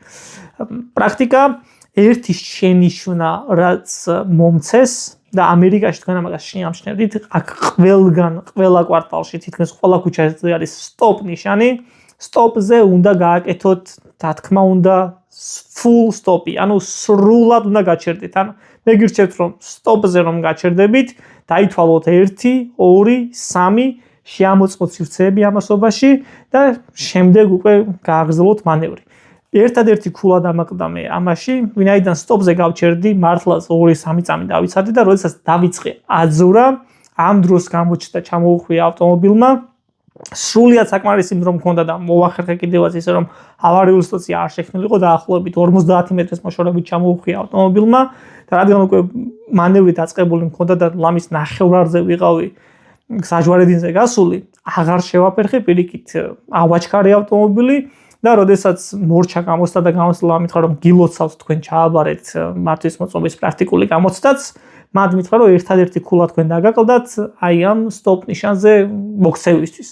პრაქტიკა. ერთი შენიშვნა, რაც მომცეს და ამერიკაში თქვენ ამას შეამჩნევდით, აქ ყველა კვარტალში, თითქმის ყველა ქუჩაზე არის სტოპ ნიშანი. სტოპზე უნდა გააკეთოთ, რა თქმა უნდა, full stop-ი, ანუ სრულად უნდა გაჩერდეთ. ანუ მე გირჩევთ რომ სტოპზე რომ გაჩერდებით, დაითვალოთ 1, 2, 3 შეამოწმოთ სივრცეები ამასობაში და შემდეგ უკვე გააგრძელოთ მანევრი. ერთადერთი ქულა დამაყდამე ამაში, ვინაიდან სტოპზე გავჩერდი, მართლაც 2-3 წამი დავიცადე და როდესაც დავიწყე აძურა, ამ დროს გამოჩნდა ჩამოუხვია ავტომობილმა. სრულიად საკმარისი დრო მქონდა და მოვახერხე კიდევაც ისე რომ ავარიული სიტუაცია არ შექმნილიყო დაახლოებით 50 მეტრის მოშორებით ჩამოუხვია ავტომობილმა და რადგან უკვე მანევრი დაწყებული მქონდა და ლამის ნახევრარზე ვიყავი საჯვარედინზე გასული, აღარ შევაფერხე, პირიქით ავაჩქარე ავტომობილი და როდესაც მორჩა გამოსცა და გამოსულა მითხრა რომ გილოცავთ თქვენ ჩააბარეთ მართვის მოწმობის პრაქტიკული გამოცდაც, მად მითხრა რომ ერთადერთი ქულა თქვენ დაგაკლდათ აი ამ სტოპ ნიშანზე მოქცევისთვის.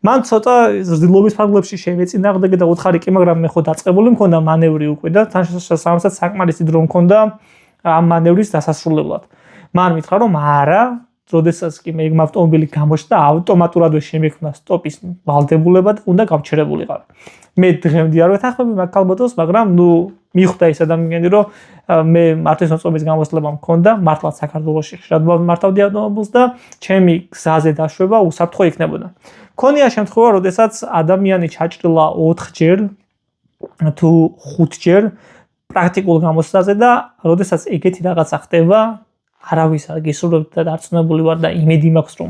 მან ცოტა ზრდილობის ფარგლებში შევეწინააღმდეგე და უთხარი კი, მაგრამ მე ხო დაწყებული მქონდა მანევრი უკვე და თან შესაძლოა საკმარისი დრო მქონდა ამ მანევრის დასასრულებლად. მან მითხრა რომ არა, როდესაც კი მე ავტომობილი გამოჩნდა, ავტომატურადვე შემექმნა სტოპის ვალდებულება და უნდა გავჩერებულიყავი. მე დღემდე არ ვეთანხმები მაგ ალბათოს, მაგრამ მიხვდა ის ადამიანი, რომ მე მართვის მოწმობის გამოცდილება მქონდა, მართლაც საქართველოში ხშირად მართავდი ავტომობილს და ჩემი გზაზე დაშვება უსაფრთხო იქნებოდა. მქონია შემთხვევა, როდესაც ადამიანი ჩაჭრილა 4ჯერ თუ 5ჯერ პრაქტიკულ გამოცდაზე და როდესაც ეგეთი რაღაცა ხდება, არავის არ გისურვებთ და დარწმუნებული ვარ და იმედი მაქვს, რომ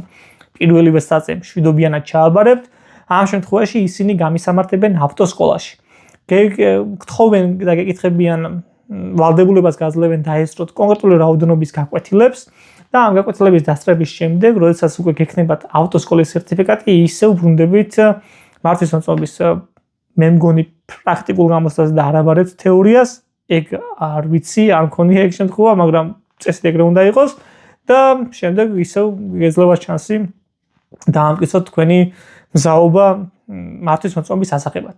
პირველივე სტაჟზე მშვიდობიანად ჩააბარებთ. ამ შემთხვევაში ისინი გამისამართებენ ავტოსკოლაში. გთხოვენ და გეკითხებიან ვალდებულებას გაძლევენ დაესწროთ კონკრეტული რაოდენობის გაკვეთილებს და ამ გაკვეთილების დასწრების შემდეგ, როდესაც უკვე გექნებათ ავტოსკოლის სერტიფიკატი, ისევ ბრუნდებით მართვის მოწმობის მე მგონი პრაქტიკულ გამოცდაზე და არაბარებთ თეორიას. ეგ არ ვიცი, არ მქონია ეგ შემთხვევა, მაგრამ წესით ეგრე უნდა იყოს და შემდეგ ისევ გეძლევა ჩანსი დაამტკიცოთ თქვენი მზაობა მართვის მოწმობის ასახებად.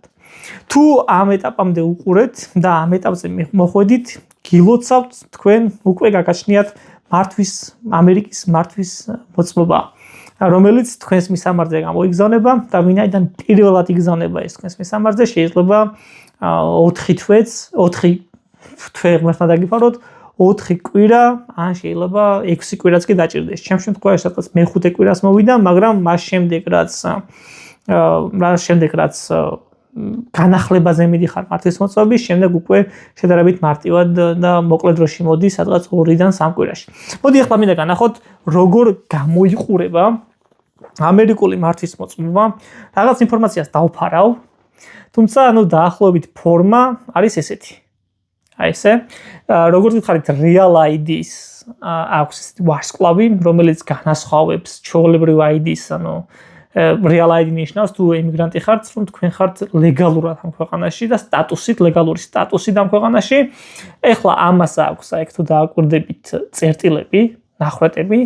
თუ ამ ეტაპამდე უყურეთ და ამ ეტაპზე მოხვედით, გილოცავთ თქვენ უკვე გაგაჩნიათ ამერიკის მართვის მოწმობა, რომელიც თქვენს მისამართზე გამოიგზავნება და ვინაიდან პირველად იგზავნება ეს თქვენს მისამართზე, შეიძლება 4 თვე ღმერთმა დაგიფაროთ, 4 კვირა, ან შეიძლება 6 კვირაც კი დაჭირდეს. ჩემ შემთხვევაში სადღაც მე-5 კვირას მოვიდა, მაგრამ მას შემდეგ რაც განახლებაზე მიდიხარ მართვის მოწმობის, შემდეგ უკვე შედარებით მარტივად და მოკლე დროში მოდი, სადღაც 2-დან 3 კვირაში. მოდი ახლა მინდა განახოთ, როგორ გამოიყურება ამერიკული მართვის მოწმობა. რაღაც ინფორმაციას დავფარავ, თუმცა დაახლოებით ფორმა არის ესეთი. აი ესე, როგორც გითხარით, Real ID-ს აქვს ვარსკვლავი, რომელიც განასხვავებს ჩვეულებრივ ID-ს, Real ID ნიშნავს თუ ემიგრანტი ხართ, რომ თქვენ ხართ ლეგალურად ამ ქვეყანაში და ლეგალური სტატუსით ამ ქვეყანაში. ეხლა ამას აქვს, აი თუ დააკვირდებით წერტილები, ნახვეტები,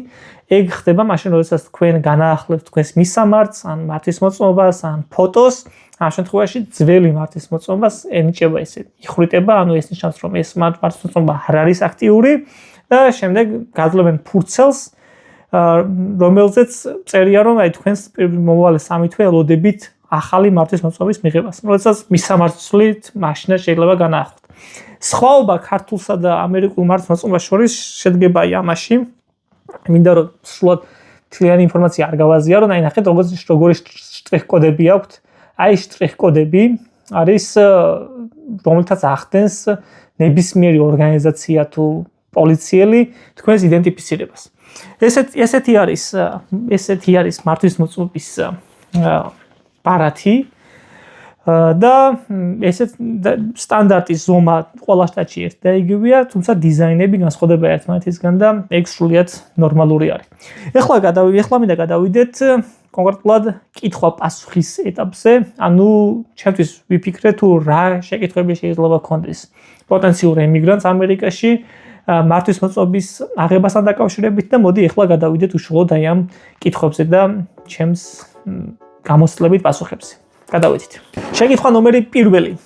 ეგ ხდება მაშინ, როდესაც თქვენ განაახლებთ თქვენს მისამართს, ან მართვის მოწმობას, ან ფოტოს. ამ შემთხვევაში ძველი მართვის მოწმობას ენიჭება ესე იხვრიტება, ეს ნიშნავს, რომ ეს მართვის მოწმობა არ არის აქტიური და შემდეგ გაძლევენ ფურცელს, რომელზეც წერია, რომ თქვენს მომავალ 3 თვე ელოდებით ახალი მართვის მოწმობის მიღებას. როდესაც მისამართლით მაშინა შეიძლება განაახლოთ. სხვაობა ქართულსა და ამერიკულ მართვის მოწმობას შორის შედგება ამაში, მინდა რომ სრულად მთლიანი ინფორმაცია არ გავაზია, რომ ნახეთ როგორი შტრიხ-კოდები აქვთ. აი შტრიხ-კოდები არის რომელთაც ახდენს ნებისმიერი ორგანიზაცია თუ პოლიციელი თქვენს იდენტიფიცირებას. ესეთი არის მართვის მოწმობის ბარათი და ესეც სტანდარტის ზომა ყველა შტატში ერთ და იგივეა, თუმცა დიზაინები განსხვავდება ერთმანეთისგან და ეგ სრულიად ნორმალური არის. ეხლა მინდა გადავიდეთ კონკრეტულად კითხვა-პასუხის ეტაპზე, ანუ ჩემთვის ვიფიქრე თუ რა შეკითხვები შეიძლება გქონდეს პოტენციურ ემიგრანტს ამერიკაში მართვის მოწყობის აღებასთან დაკავშირებით და მოდი ეხლა გადავიდეთ უშუალოდ აი ამ კითხვებზე და ჩემს გამოცდილებით პასუხებზე. გადავიდეთ. შეკითხვა ნომერი 1.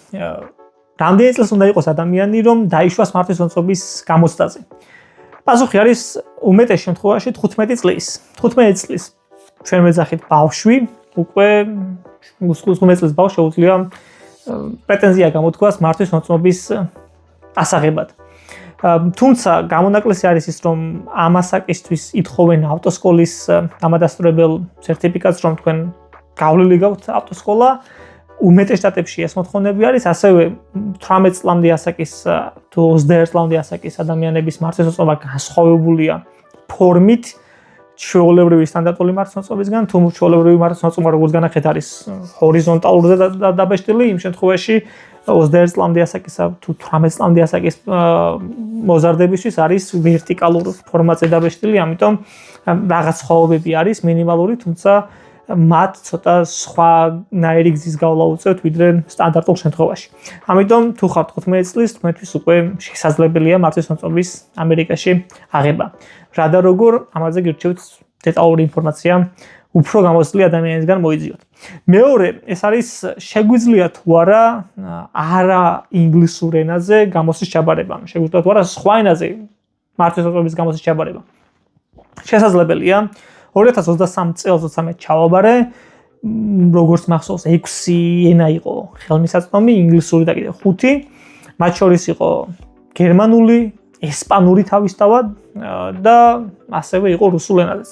რამდენი წელს უნდა იყოს ადამიანი, რომ დაიშვას მართვის მოწყობის გამოცდაზე? პასუხი არის უმეტეს შემთხვევაში 15 წლის. 15 წლის ჩვენ მეძახით ბავშვი, უკვე 15 წლის ბავშვი შეუძლია პრეტენზია გამოთქვას მართვის მოწყობის ასაღებად. თუმცა გამონაკლისი არის ის, რომ ამ ასაკისთვის ითხოვენ ავტოსკოლის დამადასტურებელ სერტიფიკატს, რომ თქვენ გავლილი გაქვთ ავტოსკოლა. უმეტეს შტატებში ეს მოთხოვნები არის, ასევე 18 წლამდე ასაკის თუ 21 წლამდე ასაკის ადამიანების მართვის მოწყობა განსხვავებულია ფორმით ჩვეულებრივი სტანდარტული მართვის მოწყობისგან, თუ ჩვეულებრივი მართვის მოწყობა როგორც განახეთ არის ჰორიზონტალურად დაბეჭდილი, იმ შემთხვევაში 21 წლამდე ასაკისა თუ 18 წლამდე ასაკის მოზარდებისთვის არის ვერტიკალურ ფორმატზე დაბეჭდილი, ამიტომ რაღაც ხოვებები არის მინიმალური, თუმცა მათ ცოტა სხვანაირი გზის გავლა უწევთ ვიდრე სტანდარტულ შემთხვევაში. ამიტომ თუ ხართ 15 წლის, თქვენთვის უკვე შესაძლებელია მართვის მოწყობის ამერიკაში აღება. რა და როგორ ამაზე გირჩევთ დეტალური ინფორმაცია უფრო გამოცდილი ადამიანისგან მოიძიოთ. მეორე, ეს არის შეგვიძლია თუ არა ინგლისურ ენაზე გამოცდის ჩაბარება. შეგვიძლია თუ არა სხვა ენაზე მართვის მოწყობის გამოცდის ჩაბარება. შესაძლებელია 2023 წელს 23 ჩავაბარე, როგორც მახსოვს 6 ენა იყო ხელმისაწვდომი, ინგლისური და კიდევ 5, მათ შორის იყო გერმანული, ესპანური თავისთავად და ასევე იყო რუსულ ენაზეც.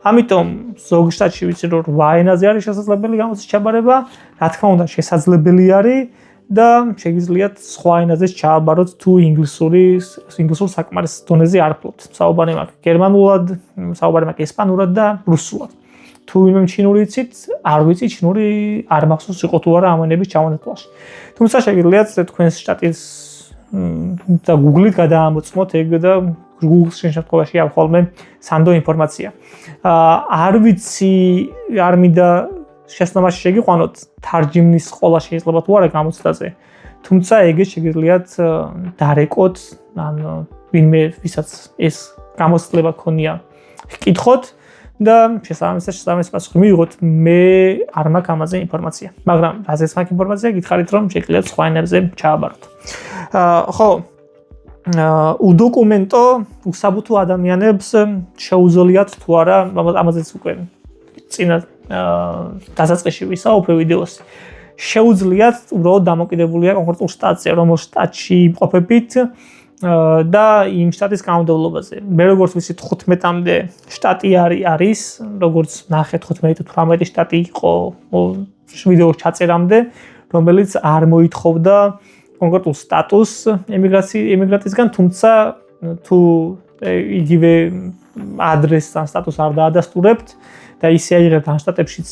ამიტომ ზოგ შტატში ვიცი რომ 8 ენაზე არის შესაძლებელი გამოცდის ჩაბარება, რა თქმა უნდა შესაძლებელი არის და შეგიძლიათ სხვა ენაზეც ჩააბაროთ თუ ინგლისურ საკმარის დონეზე არ ფლობთ. საუბარი მაქვს გერმანულად, საუბარი მაქვს ესპანურად და რუსულად. თუ ვინმე ჩინური იცით, არ ვიცი ჩინური არ მახსოვს იყო თუ არა ამენების ჩამონათვალში. თუმცა შეგიძლიათ თქვენს შტატის და Google-ით გადაამოწმოთ ეგ და Google-ს შემთხვევაში არ ხოლმე სანდო ინფორმაცია. არ ვიცი, არ მინდა შესაბამისად შეგიყვანოთ თარჯიმნის ყოლა შეიძლება თუ არა გამოცდაზე. თუმცა ეგეც შეგიძლიათ დარეკოთ, ანუ ვინმე ვისაც ეს გამოცდილება ქონია გკითხოთ და შესაბამისად პასუხი მივიღოთ. მე არ მაქვს ამაზე ინფორმაცია. მაგრამ რაზეც მაქვს ინფორმაცია, გითხარით რომ შეგიძლიათ სხვა ენებზე ჩააბაროთ. ხო, უდოკუმენტო უსაბუთო ადამიანებს შეუძლიათ თუ არა, ამაზეც უკვე წინა დასაწყისში ვისაუბრე ვიდეოს. შეუძლიათ უბრალოდ დამოკიდებულია კონკრეტულ შტატზე, რომელ შტატში იმყოფებით და იმ შტატის კანონმდებლობაზე. მე როგორც ვიცით 15-მდე შტატი არის, როგორც ნახეთ 15-18 შტატი იყო ვიდეოს ჩაწერამდე, რომელიც არ მოითხოვდა კონკრეტულ სტატუსს ემიგრანტისგან, თუმცა თუ იგივე ადრესს ან სტატუსს არ დაადასტურებთ და ისე აიღებთ ამ შტატებშიც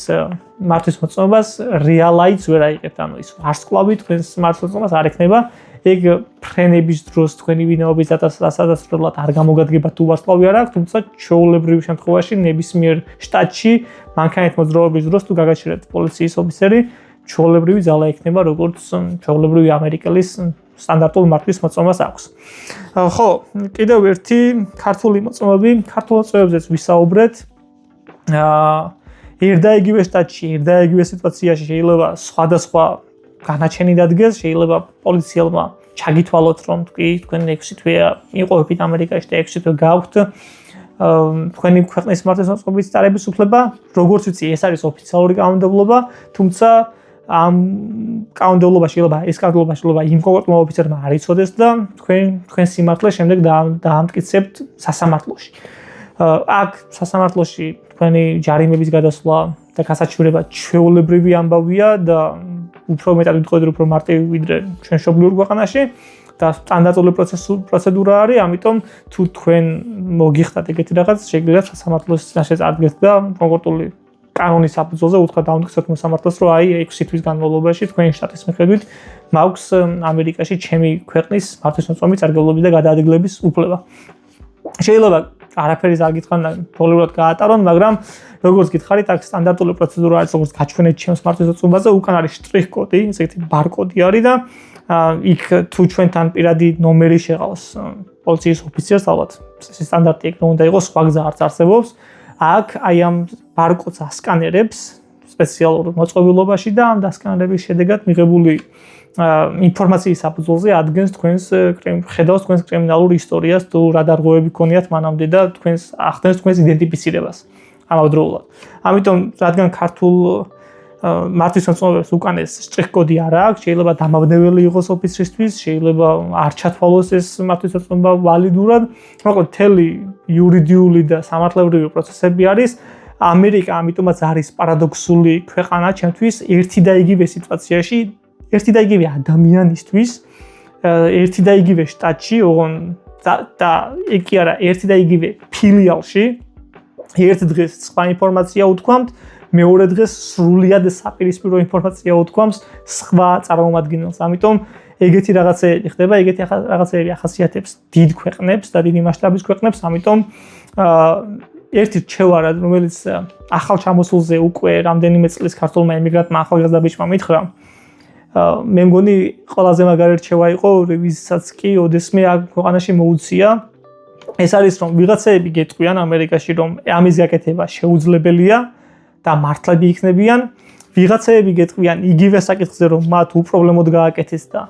მართვის მოწყობას, რეალაიც ვერ აიღებთ, ანუ ის ვარსკვლავი თქვენს მართვის მოწყობას არ ექნება. ეგ ფრენების დროს თქვენი ვინაობის დასადასტურებლად არ გამოგადგება თუ ვარსკვლავი არ აქვს, თუმცა ჩვეულებრივ შემთხვევაში ნებისმიერ შტატში მანქანით მოძრაობის დროს თუ გაგაჩერებთ პოლიციის ოფიცერი, ჩვეულებრივი ძალა ექნება, როგორც ჩვეულებრივი ამერიკელის სტანდარტულ მართვის მოწყობას აქვს. ხო, კიდევ ერთი ქართული მოწყობები, ქართულ მოწყობებზეც ვისაუბრეთ. ერთა იგივე შტატში, ერთა იგივე სიტუაციაში შეიძლება სხვადასხვა განაჩენი დადგეს, შეიძლება პოლიციელმა ჩაგითვალოთ, რომ თქვენ 6 თვე იყვებით ამერიკაში და 6 თვე გაქვთ თქვენი ქვეყნის მართვის მოწყობის წარების უფლება. როგორც ვიცი, ეს არის ოფიციალური კანონმდებლობა, თუმცა ამ კანონმდებლობა შეიძლება იმ კონკრეტულ ოფიცერმა არ იცოდეს და თქვენ სიმართლე შემდეგ დაამტკიცებთ სასამართლოში. აქ სასამართლოში თქვენი ჯარიმების გადასვლა და გასაჩივრება ჩვეულებრივი ამბავია და უფრო მეტად ვიტყოდი, უფრო მარტივი ვიდრე ჩვენ მშობლიურ ქვეყანაში და სტანდარტული პროცედურა არის, ამიტომ თუ თქვენ მოგიხდათ ეგეთი რაღაც, შეგიძლიათ სასამართლოს წინაშე წარდგეთ და კონკრეტული კანონის საფუძველზე უთხრა დავამტკიცოთ მოსამართლეს, რომ აი 6 თვის განმავლობაში თქვენი შტატის მიხედვით მაქვს ამერიკაში ჩემი ქვეყნის მართლმსაჯულების წარგებლობის და გადაადგილების უფლება. შეიძლება არაფერი არ გითხრან და ფოლეურად გაატარონ, მაგრამ როგორც გითხარით, აქ სტანდარტული პროცედურა არის, როგორც გაჩვენეთ ჩემს მართლმსაჯულებზე, უკან არის შტრიხ კოდი, ესეთი ბარკოდი არის და იქ თუ ჩვენთან პირადი ნომერი შეყავს პოლიციის ოფიცერს, ალბათ ეს სტანდარტი იქ უნდა იყოს, სხვა გზა არც არსებობს. აქ აი ამ ბარკოდს ასკანერებს სპეციალურ მოწყობილობაში და ამ დასკანერების შედეგად მიღებული ინფორმაციის საფუძველზე ადგენს ხედავს თქვენს კრიმინალურ ისტორიას, თუ რა დარღვევები გქონიათ მანამდე და ახდენს თქვენს იდენტიფიცირებას ამავდროულად. ამიტომ რადგან ქართულ მართლმსაჯულებს უკან ეს შტრიხ კოდი არ აქვს, შეიძლება დამაბნეველი იყოს ოფიცრისთვის, შეიძლება არ ჩათვალოს ეს მართლმსაჯულება ვალიდურად, მაგრამ მთელი იურიდიული და სამართლებრივი პროცესები არის. ამერიკა ამიტომაც არის პარადოქსული ქვეყანა ჩემთვის, ერთი და იგივე სიტუაციაში, ერთი და იგივე ადამიანისთვის, ერთი და იგივე შტატში, და კი არა, ერთი და იგივე ფილიალში, ერთ დღეს სხვა ინფორმაცია უთქვამთ, მეორე დღეს სრულიად საპირისპირო ინფორმაცია უთქვამს სხვა წარმომადგენელს. ამიტომ ეგეთი რაღაცები ხდება, ეგეთი რაღაცები ახასიათებს დიდ ქვეყნებს და დიდი მასშტაბის ქვეყნებს. ამიტომ ერთი რჩევა, რომელიც ახალ ჩამოსულზე უკვე რამდენიმე წლის ქართულმა ემიგრანტმა ახალგაზრდა ბიჭმა მითხრა, მე მგონი ყველაზე მაგარი რჩევა იყო, ვისაც კი ოდესმე აქ ქვეყანაში მოუწია. ეს არის, რომ ვიღაცები გეტყვიან ამერიკაში, რომ ამის გაკეთება შეუძლებელია და მართლები იქნებიან, ვიღაცები გეტყვიან იგივე საკითხზე, რომ მათ უპრობლემოდ გააკეთეს და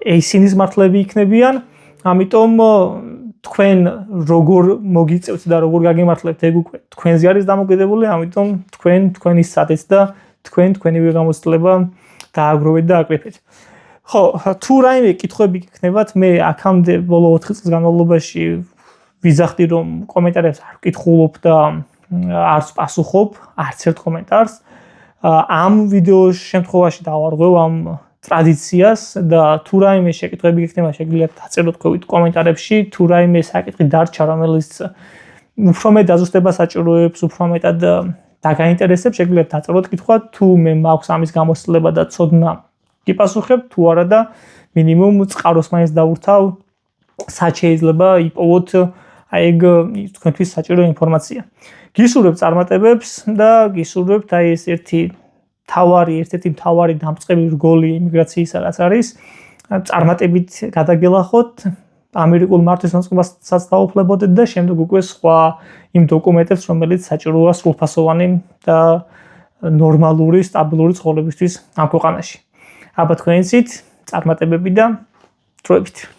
ისინიც მართლები იქნებიან. ამიტომ თქვენ როგორ მოგიწევთ და როგორ გაგემართლებთ, ეგ უკვე თქვენზე არის დამოკიდებული, ამიტომ თქვენი სადეც და თქვენივე გამოცდილება დააგროვეთ და აკრიფეთ. ხო, თუ რაიმე კითხვები გქნებათ, მე აქამდე ბოლო 4 წლის განმავლობაში ვიძახდი, რომ კომენტარებს არ ვკითხულობ და არც პასუხობ არც ერთ კომენტარს. ამ ვიდეოს შემთხვევაში დავარღვევ ამ ტრადიციას და თუ რაიმე შეკითხვები გექნება, შეგიძლიათ დაწეროთ კომენტარებში, თუ რაიმე საკითხი დარჩა, რომელიც უფრო მეტ დაზუსტებას საჭიროებს, უფრო მეტად დაგაინტერესებს, შეგიძლიათ დაწეროთ კითხვა, თუ მე მაქვს ამის გამოცდილება და ცოდნა გიპასუხებ, თუ არა და მინიმუმ წყაროს მაინც დავურთავ, სად შეიძლება იპოვოთ ეგ თქვენთვის საჭირო ინფორმაცია. გისურვებთ წარმატებებს და გისურვებთ აი ეს ერთი მთავარი დამწყები რგოლი იმიგრაციისაგაც არის წარმატებით გადაგელახოთ, ამერიკულ მართლმსაჯულებას დაუფლებოდეთ და შემდეგ უკვე სხვა იმ დოკუმენტებს, რომელიც საჭიროა სრულფასოვანი და ნორმალური, სტაბილური ცხოვრებისთვის ამ ქვეყანაში. აბა თქვენიცით წარმატებები და დროებით.